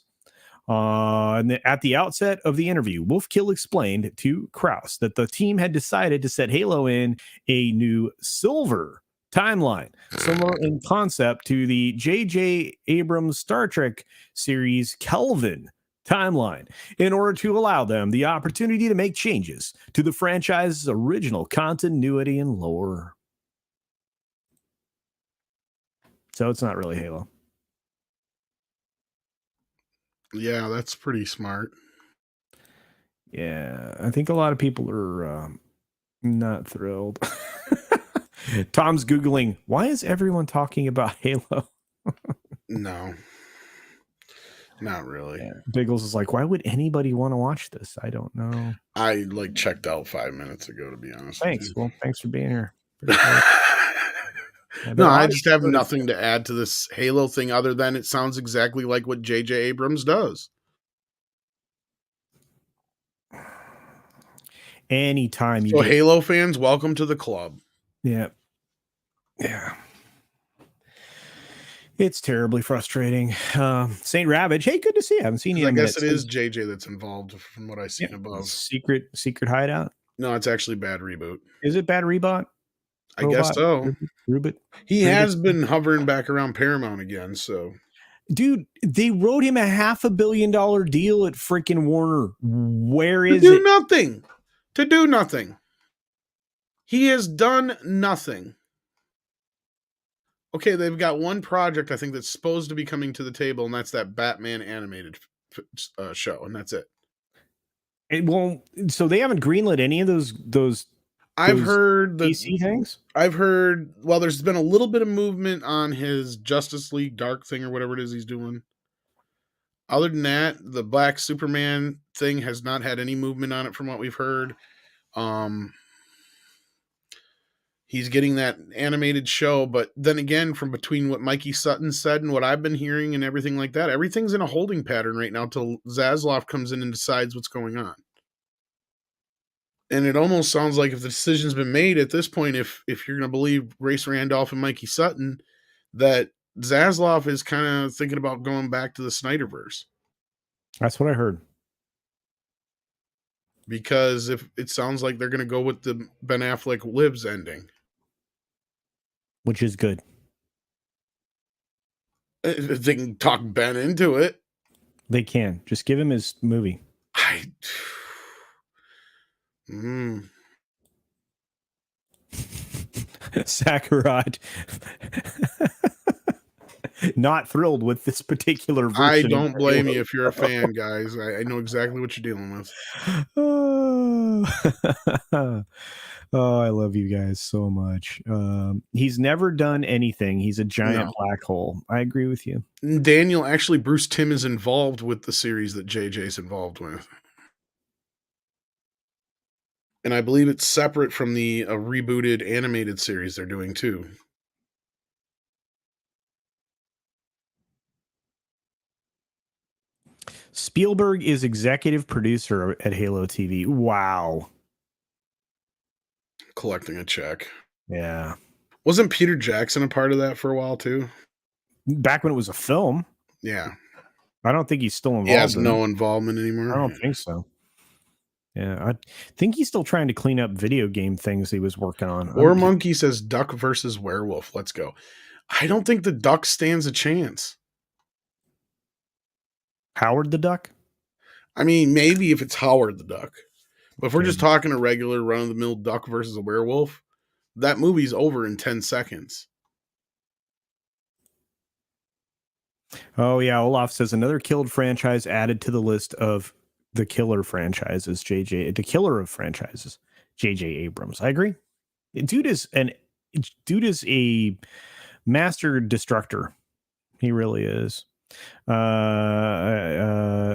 At the outset of the interview, Wolfkill explained to Krause that the team had decided to set Halo in a new silver timeline, similar in concept to the J.J. Abrams Star Trek series Kelvin timeline, in order to allow them the opportunity to make changes to the franchise's original continuity and lore. So it's not really Halo. Yeah, that's pretty smart. Yeah, I think a lot of people are not thrilled. Tom's Googling, why is everyone talking about Halo? No, not really. Yeah. Biggles is like, why would anybody want to watch this? I don't know. I checked out 5 minutes ago, to be honest. Thanks. Well, thanks for being here. No, I just have nothing to add to this Halo thing other than it sounds exactly like what J.J. Abrams does. Anytime you so Halo fans, welcome to the club. Yeah. It's terribly frustrating. Saint Ravage, hey, good to see you. I haven't seen you in a minute. I guess it is JJ that's involved from what I've seen above. Secret hideout? No, it's actually Bad Reboot. Is it Bad Reboot? I guess so. Reboot? He has been hovering back around Paramount again, so. Dude, they wrote him a $500 million deal at freaking Warner. Where is it? To do nothing. He has done nothing. Okay, they've got one project, I think, that's supposed to be coming to the table, and that's that Batman animated show, and that's it. So they haven't greenlit any of those I've heard DC things? I've heard, well, there's been a little bit of movement on his Justice League Dark thing or whatever it is he's doing. Other than that, the Black Superman thing has not had any movement on it from what we've heard. He's getting that animated show, but then again, from between what Mikey Sutton said and what I've been hearing and everything like that, everything's in a holding pattern right now till Zaslav comes in and decides what's going on. And it almost sounds like if the decision's been made at this point, if you're going to believe Grace Randolph and Mikey Sutton, that Zaslav is kind of thinking about going back to the Snyderverse. That's what I heard. Because if it sounds like they're going to go with the Ben Affleck Lives ending. Which is good. If they can talk Ben into it. They can. Just give him his movie. Sakurat. Not thrilled with this particular version. I don't blame you if you're a fan, guys. I know exactly what you're dealing with. Oh, I love you guys so much. He's never done anything. He's a giant black hole. I agree with you. Daniel, actually, Bruce Timm is involved with the series that JJ's involved with. And I believe it's separate from the rebooted animated series they're doing, too. Spielberg is executive producer at Halo TV. Wow. Collecting a check. Yeah. Wasn't Peter Jackson a part of that for a while, too? Back when it was a film. Yeah. I don't think he's still involved. He has no involvement anymore. I don't think so. Yeah, I think he's still trying to clean up video game things he was working on. Or Monkey says duck versus werewolf. Let's go. I don't think the duck stands a chance. Howard the Duck? I mean, maybe if it's Howard the Duck. But if we're just talking a regular run-of-the-mill duck versus a werewolf, that movie's over in 10 seconds. Oh, yeah. Olaf says another killed franchise added to the list of the killer franchises. The killer of franchises, J.J. Abrams. I agree. Dude is a master destructor. He really is.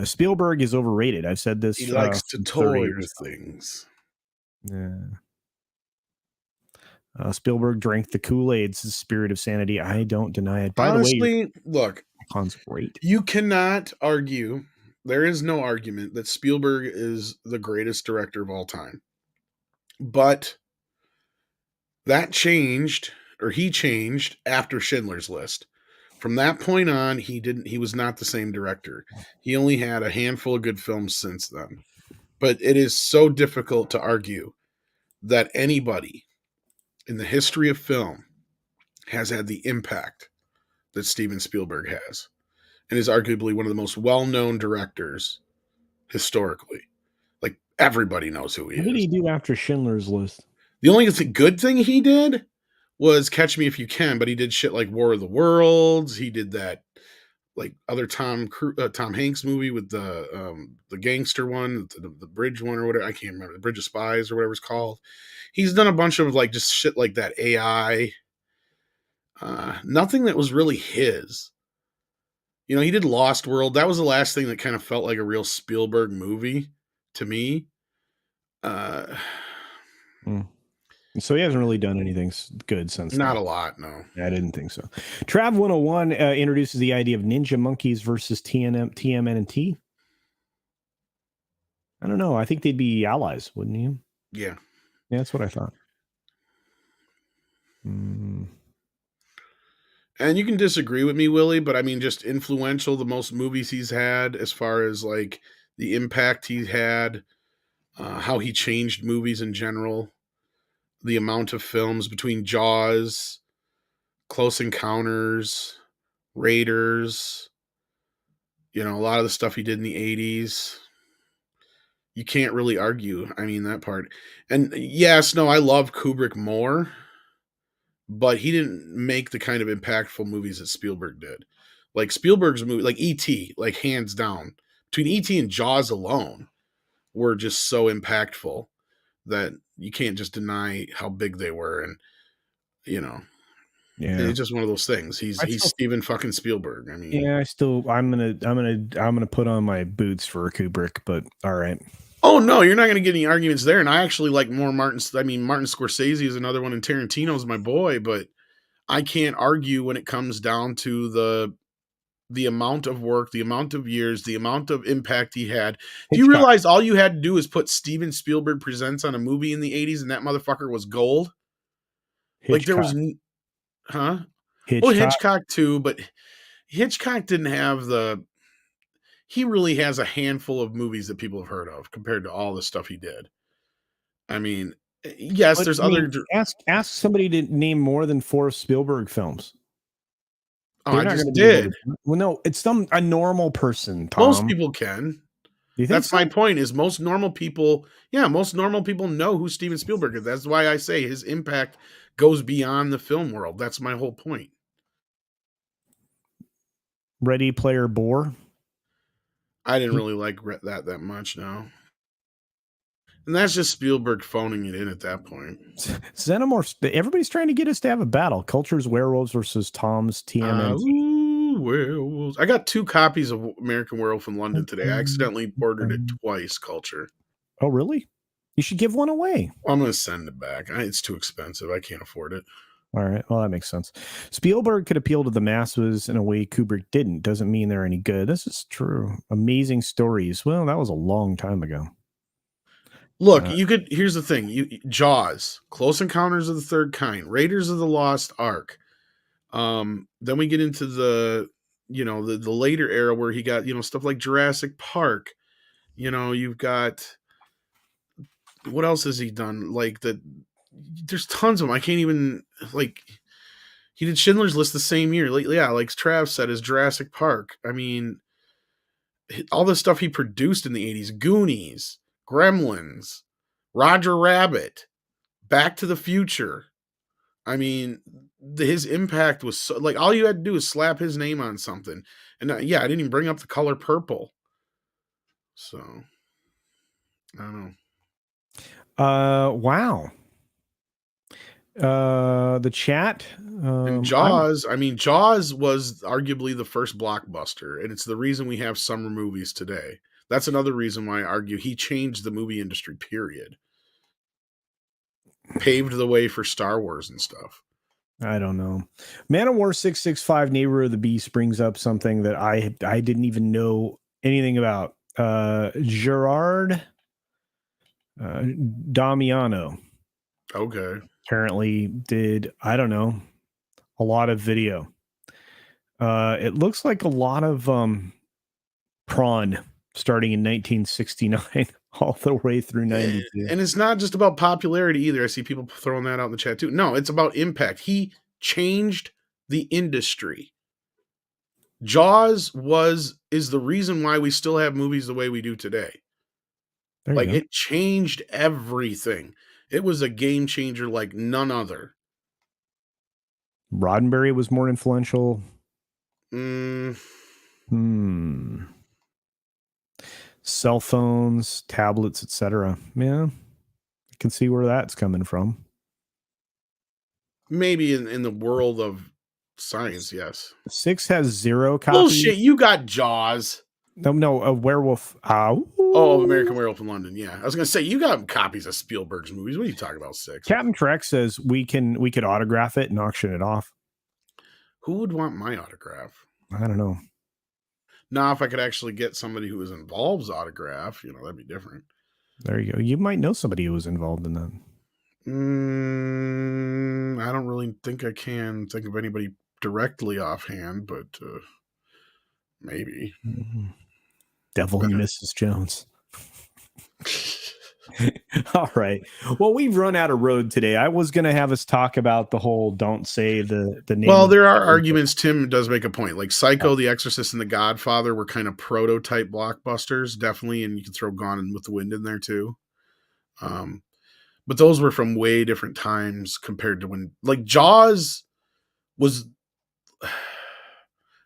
Spielberg is overrated. I've said this. He likes to toy with things. Yeah. Spielberg drank the Kool-Aid. It's the spirit of sanity. I don't deny it. By the way, your Honestly, look, icon's great. you cannot argue. There is no argument that Spielberg is the greatest director of all time. But that changed, or he changed after Schindler's List. From that point on, he was not the same director. He only had a handful of good films since then. But it is so difficult to argue that anybody in the history of film has had the impact that Steven Spielberg has, and is arguably one of the most well-known directors historically. Like, everybody knows who he What did is. he do after Schindler's List? The only good thing he did was Catch Me If You Can, but he did shit like War of the Worlds. He did that like other Tom Hanks movie with the gangster one, the bridge one or whatever. I can't remember, the Bridge of Spies or whatever it's called. He's done a bunch of like just shit like that. AI, nothing that was really his. You know, he did Lost World. That was the last thing that kind of felt like a real Spielberg movie to me. Uh, So he hasn't really done anything good since Not then. a lot, no. I didn't think so. Trav 101 introduces the idea of ninja monkeys versus TMNT. I don't know. I think they'd be allies, wouldn't you? Yeah. Yeah, that's what I thought. Mm. And you can disagree with me, Willie, but I mean, just influential, the most movies he's had as far as like the impact he had, how he changed movies in general, the amount of films between Jaws, Close Encounters, Raiders, you know, a lot of the stuff he did in the 80s. You can't really argue. I mean, that part. And yes, no, I love Kubrick more, but he didn't make the kind of impactful movies that Spielberg did. Like Spielberg's movie, like E.T., like hands down, between E.T. and Jaws alone, were just so impactful that you can't just deny how big they were. And you know, Yeah, it's just one of those things. He's Steven fucking Spielberg. I mean, yeah, I'm gonna put on my boots for Kubrick, but all right. Oh no, you're not going to get any arguments there. And I actually like more Martin. I mean, Martin Scorsese is another one, and Tarantino's my boy. But I can't argue when it comes down to the amount of work, the amount of years, the amount of impact he had. Do you Hitchcock. realize all you had to do is put Steven Spielberg Presents on a movie in the 80s and that motherfucker was gold? Like there Hitchcock. was, huh? Well, Hitchcock. Hitchcock too, but Hitchcock didn't have he really has a handful of movies that people have heard of compared to all the stuff he did. I mean, yes, But there's I mean, other. ask somebody to name more than 4 Spielberg films. Oh, They're I not just going to be able did. to. Well, no, it's a normal person, Most Tom. people can. Do you think That's so? my point. Is most normal people, yeah, most normal people know who Steven Spielberg is. That's why I say his impact goes beyond the film world. That's my whole point. Ready Player Bore. I didn't really like that much, no. And that's just Spielberg phoning it in at that point. Xenomorphs. Everybody's trying to get us to have a battle. Culture's Werewolves versus Tom's TMNT. Ooh, werewolves. I got 2 copies of American Werewolf in London today. I accidentally ordered it twice, Culture. Oh, really? You should give one away. Well, I'm going to send it back. It's too expensive. I can't afford it. All right. Well, that makes sense. Spielberg could appeal to the masses in a way Kubrick didn't. Doesn't mean they're any good. This is true. Amazing stories. Well, that was a long time ago. Look, here's the thing. Jaws, Close Encounters of the Third Kind, Raiders of the Lost Ark. Then we get into the later era where he got, stuff like Jurassic Park. You've got, what else has he done? Like there's tons of them. I can't even, like, he did Schindler's List the same year. Like, yeah, like Trav said, is Jurassic Park. I mean, all the stuff he produced in the 80s, Goonies, Gremlins, Roger Rabbit, Back to the Future. I mean, his impact was so, like, all you had to do is slap his name on something. And I didn't even bring up The Color Purple. So, I don't know. Wow. The chat. And Jaws, Jaws was arguably the first blockbuster, and it's the reason we have summer movies today. That's another reason why I argue he changed the movie industry, period. paved the way for Star Wars and stuff. I don't know. Man of War 665 Neighbor of the Beast brings up something that I didn't even know anything about. Gerard Damiano Okay. apparently did, I don't know, a lot of video. It looks like a lot of Prawn starting in 1969 all the way through 92. And it's not just about popularity either. I see people throwing that out in the chat too. No, it's about impact. He changed the industry. Jaws is the reason why we still have movies the way we do today. There Like you go. it changed everything. It was a game changer like none other. Roddenberry was more influential. Mm, Cell phones, tablets, etc. Yeah, I can see where that's coming from. maybe in the world of science, yes. 6 has 0 copies. Bullshit, you got Jaws. No, a werewolf. Oh, American Werewolf in London. Yeah, I was gonna say you got copies of Spielberg's movies. What are you talking about? 6. Captain Trek says we could autograph it and auction it off. Who would want my autograph? I don't know. Now, if I could actually get somebody who was involved's autograph, that'd be different. There you go. You might know somebody who was involved in that. I don't really think I can think of anybody directly offhand, but maybe. Devil and Mrs. Jones. All right. Well, we've run out of road today. I was going to have us talk about the whole don't say the name. Well, there are arguments. Tim does make a point. Like Psycho, The Exorcist, and The Godfather were kind of prototype blockbusters, definitely, and you can throw Gone with the Wind in there too. But those were from way different times compared to when, like, Jaws was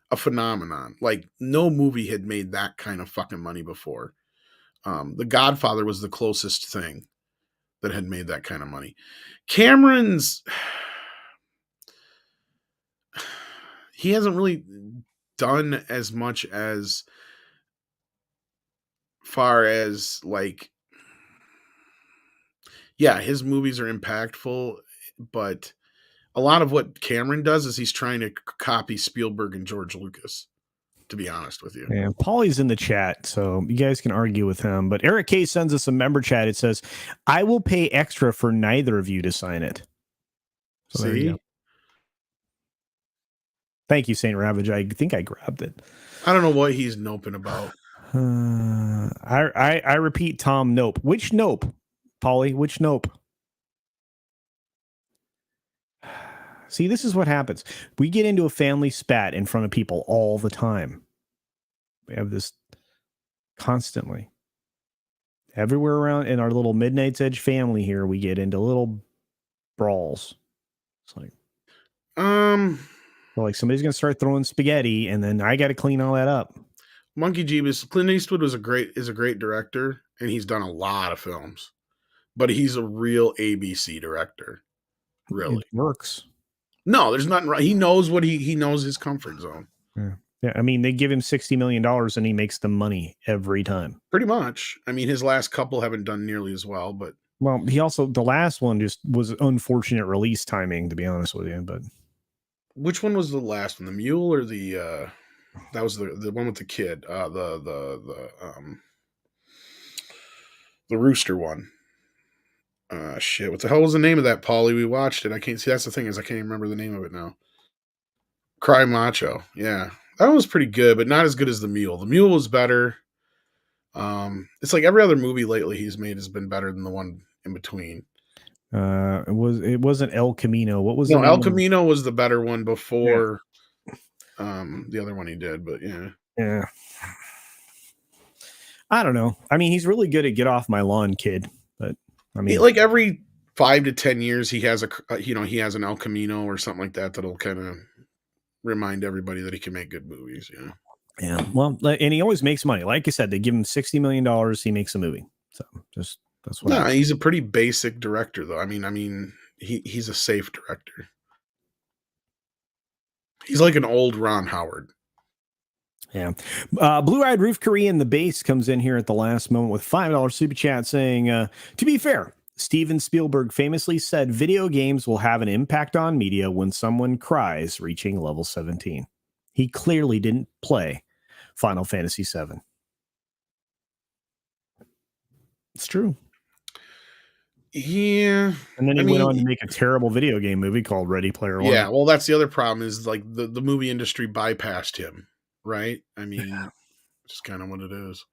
a phenomenon. Like, no movie had made that kind of fucking money before. The Godfather was the closest thing that had made that kind of money. Cameron's, he hasn't really done as much as far as like, yeah, his movies are impactful, but a lot of what Cameron does is he's trying to copy Spielberg and George Lucas, to be honest with you. Yeah, Paulie's in the chat, so you guys can argue with him. But Eric K sends us a member chat. It says, I will pay extra for neither of you to sign it. So there you go. Thank you, St. Ravage. I think I grabbed it. I don't know what he's noping about. I repeat, Tom, nope. Which nope, Paulie? Which nope? See, this is what happens. We get into a family spat in front of people all the time. We have this constantly. Everywhere around in our little Midnight's Edge family here, we get into little brawls. It's like, like somebody's gonna start throwing spaghetti, and then I got to clean all that up. Monkey Jeebus. Clint Eastwood is a great director, and he's done a lot of films, but he's a real ABC director. Really, it works. No, there's nothing right. He knows what he knows his comfort zone. Yeah, I mean, they give him $60 million and he makes the money every time. Pretty much. I mean, his last couple haven't done nearly as well, but he also, the last one just was unfortunate release timing, to be honest with you. But which one was the last one? The Mule or the that was the one with the kid, the rooster one. Shit, what the hell was the name of that, Paulie? We watched it. I can't see. That's the thing, is I can't even remember the name of it now. Cry Macho. Yeah. That was pretty good, but not as good as The Mule. The Mule was better. It's like every other movie lately he's made has been better than the one in between. It wasn't El Camino. What was no? El Camino was the better one before the other one he did, but yeah. I don't know. I mean, he's really good at Get Off My Lawn, Kid. But I mean, like every 5 to 10 years, he has he has an El Camino or something like that that'll kind of remind everybody that he can make good movies. Yeah. Well, and he always makes money. Like I said, they give him $60 million. He makes a movie. So just that's what. No, he's a pretty basic director, though. I mean, he's a safe director. He's like an old Ron Howard. Yeah. Blue-Eyed Roof Korean, the base, comes in here at the last moment with $5 super chat saying, to be fair, Steven Spielberg famously said video games will have an impact on media when someone cries reaching level 17. He clearly didn't play Final Fantasy VII. It's true. Yeah. And then I he went mean, on to make a terrible video game movie called Ready Player One. yeah, well, that's the other problem is like the movie industry bypassed him, right? I mean, it's kind of what it is.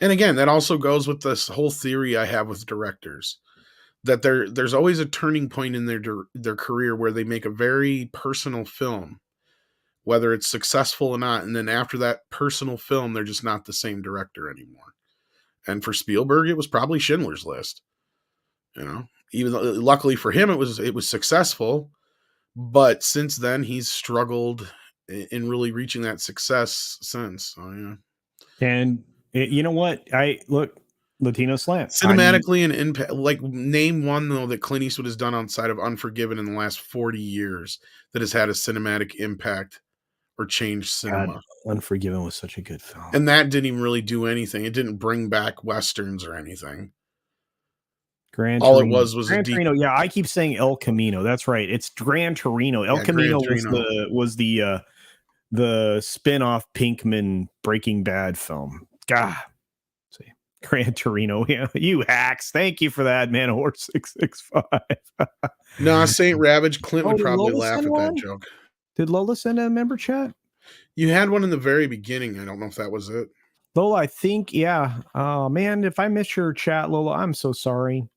And again, that also goes with this whole theory I have with directors that there's always a turning point in their career where they make a very personal film, whether it's successful or not, and then after that personal film, they're just not the same director anymore. And for Spielberg, it was probably Schindler's List. You know, even though luckily for him, it was successful, but since then he's struggled in really reaching that success since. So yeah. And you know what? I look, Latino Slant. Cinematically and impact, like name one though that Clint Eastwood has done outside of Unforgiven in the last 40 years that has had a cinematic impact or changed God, cinema. Unforgiven was such a good film. And that didn't even really do anything. It didn't bring back westerns or anything. Gran All it Torino. was a Gran deep. Torino. Yeah, I keep saying El Camino. That's right. It's Gran Torino. El Yeah, Gran Camino Torino. was the spin-off Pinkman Breaking Bad film. God. See. Gran Torino. Yeah, you hacks. Thank you for that, man. Horse 665. No, Saint Ravage. Clint would Did probably Lola laugh send at that one? joke. Did Lola send a member chat? You had one in the very beginning. I don't know if that was it. Lola, I think, yeah. Oh man, if I missed your chat, Lola, I'm so sorry.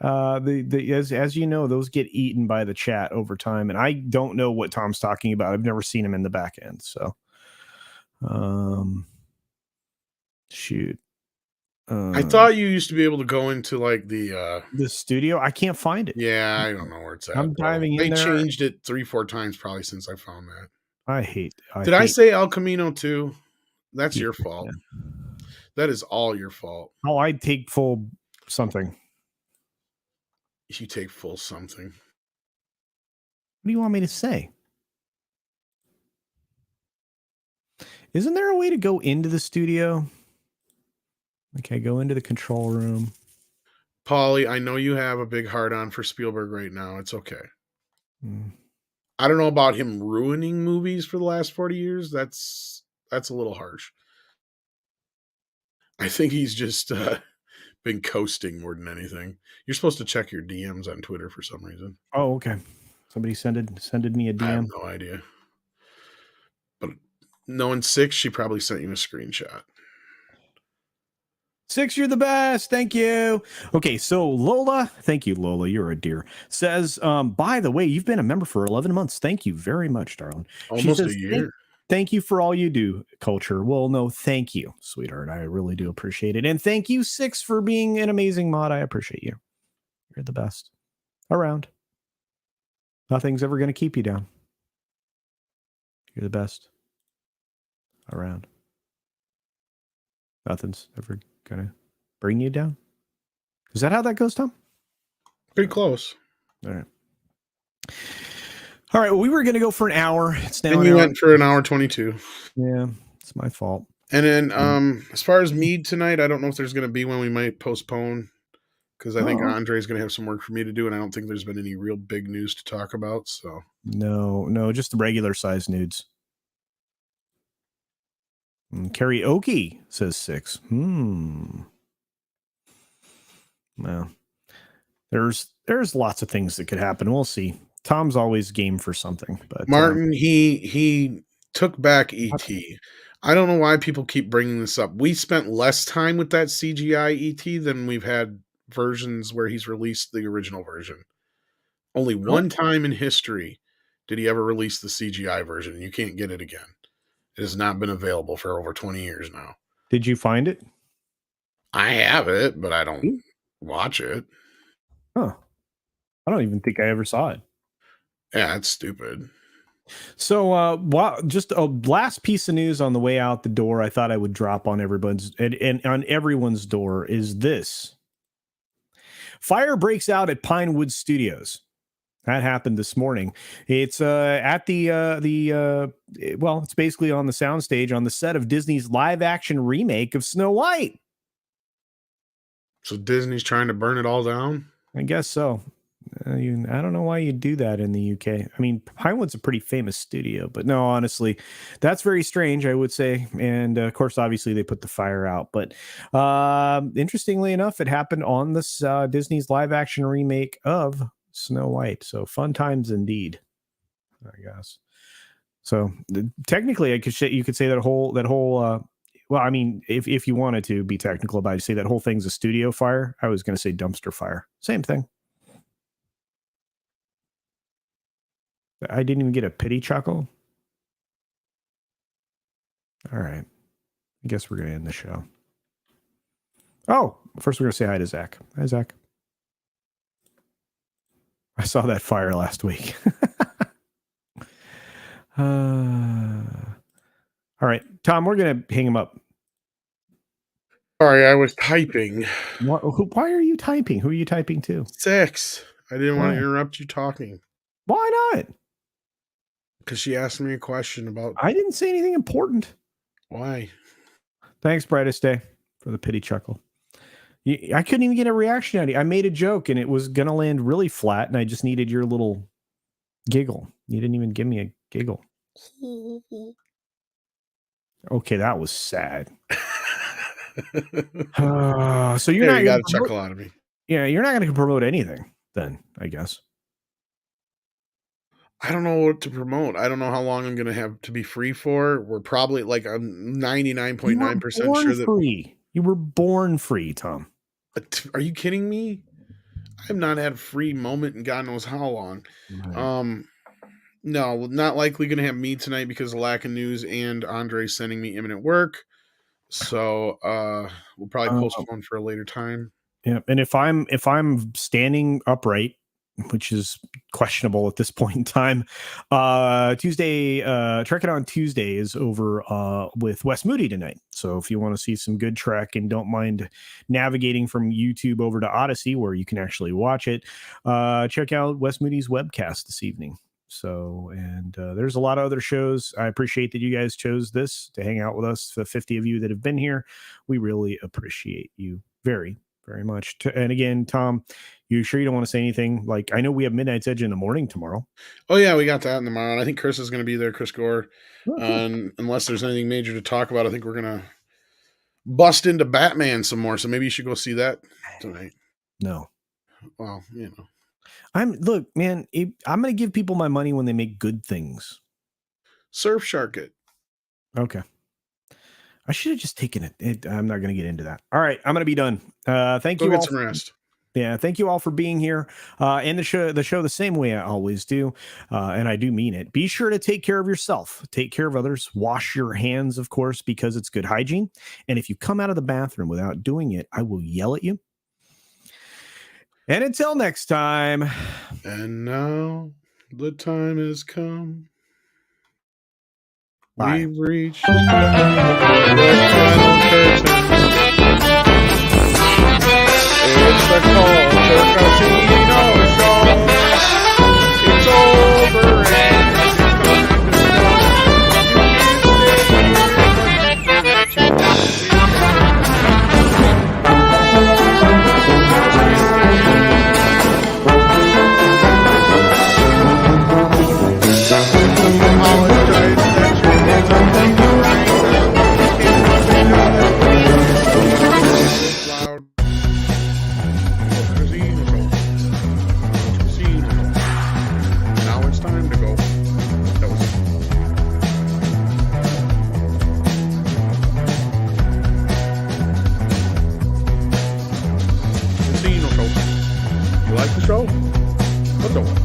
As you know, those get eaten by the chat over time, and I don't know what Tom's talking about. I've never seen him in the back end, so shoot. I thought you used to be able to go into like the studio. I can't find it. Yeah, I don't know where it's at. I'm diving in They there. changed it 3-4 times probably since I found that. Did I say El Camino too? That's your fault. Yeah. That is all your fault. Oh, I take full something. You take full something. What do you want me to say? Isn't there a way to go into the studio? Okay, go into the control room. Paulie, I know you have a big heart on for Spielberg right now. It's okay. I don't know about him ruining movies for the last 40 years. That's a little harsh. I think he's just been coasting more than anything. You're supposed to check your DMs on Twitter for some reason. Oh, okay. Somebody sended me a DM. I have no idea. But knowing 6, she probably sent you a screenshot. 6, you're the best. Thank you. Okay, so Lola, thank you, Lola. You're a dear. Says, by the way, you've been a member for 11 months. Thank you very much, darling. Almost a year. Thank you for all you do, Culture. Well, no, thank you, sweetheart. I really do appreciate it. And thank you, 6, for being an amazing mod. I appreciate you. You're the best around. Nothing's ever going to keep you down. You're the best around. Nothing's ever going to bring you down. Is that how that goes, Tom? Pretty close. All right. All right, well, we were going to go for an hour. It's now. And you went for an hour 22. Yeah, it's my fault. And then, as far as mead tonight, I don't know if there's going to be one. We might postpone because I think Andre's going to have some work for me to do, and I don't think there's been any real big news to talk about. So no, just the regular size nudes. Karaoke says 6. Well, there's lots of things that could happen. We'll see. Tom's always game for something, but Martin, he took back ET. I don't know why people keep bringing this up. We spent less time with that CGI ET than we've had versions where he's released the original version. Only one time in history did he ever release the CGI version, and you can't get it again. It has not been available for over 20 years now. Did you find it? I have it, but I don't watch it. Huh. I don't even think I ever saw it. Yeah, it's stupid. So, just a last piece of news on the way out the door. I thought I would drop on everyone's and on everyone's door is this: fire breaks out at Pinewood Studios. That happened this morning. It's at it's basically on the soundstage on the set of Disney's live action remake of Snow White. So Disney's trying to burn it all down? I guess so. I don't know why you do that in the UK. I mean, Pinewood's a pretty famous studio, but no, honestly, that's very strange, I would say. And of course, obviously, they put the fire out. But interestingly enough, it happened on this Disney's live action remake of Snow White. So fun times indeed, I guess. So technically, you could say that whole well, I mean, if you wanted to be technical about it, say that whole thing's a studio fire. I was going to say dumpster fire. Same thing. I didn't even get a pity chuckle. All right. I guess we're going to end the show. Oh, first we're going to say hi to Zach. Hi, Zach. I saw that fire last week. All right, Tom, we're going to hang him up. Sorry, I was typing. Why are you typing? Who are you typing to? 6. I didn't want to interrupt you talking. Why not? Because she asked me a question about... I didn't say anything important. Why? Thanks, Brightest Day, for the pity chuckle. I couldn't even get a reaction out of you. I made a joke, and it was going to land really flat, and I just needed your little giggle. You didn't even give me a giggle. Okay, that was sad. So you're not you got to chuckle out of me. Yeah, you're not going to promote anything then, I guess. I don't know what to promote. I don't know how long I'm going to have to be free for. We're probably like I'm 99.9% sure that free. You were born free, Tom. Are you kidding me? I've not had a free moment in God knows how long. Right. No, not likely going to have me tonight because of lack of news and Andre sending me imminent work. So we'll probably postpone for a later time. Yeah, and if I'm standing upright, which is questionable at this point in time, Tuesday, Trek It On Tuesday is over with Wes Moody tonight. So if you want to see some good Trek and don't mind navigating from YouTube over to Odyssey, where you can actually watch it, check out Wes Moody's webcast this evening. So, and there's a lot of other shows. I appreciate that you guys chose this to hang out with us. The 50 of you that have been here, we really appreciate you very, very much. And again, Tom, you sure you don't want to say anything? Like, I know we have Midnight's Edge in the morning tomorrow. Oh yeah, we got that tomorrow. And I think Chris is going to be there, Chris Gore. Unless there's anything major to talk about, I think we're going to bust into Batman some more. So maybe you should go see that tonight. No. Well, you know. Look, man, I'm going to give people my money when they make good things. Surfshark it. Okay. I should have just taken it. I'm not going to get into that. All right, I'm going to be done. Thank you all. Get some rest. Yeah, thank you all for being here. And the show the same way I always do. And I do mean it. Be sure to take care of yourself. Take care of others. Wash your hands, of course, because it's good hygiene. And if you come out of the bathroom without doing it, I will yell at you. And until next time. And now the time has come. Bye. We've reached the final curtain. It's the CultureCasino show. It's over and show. Let's go.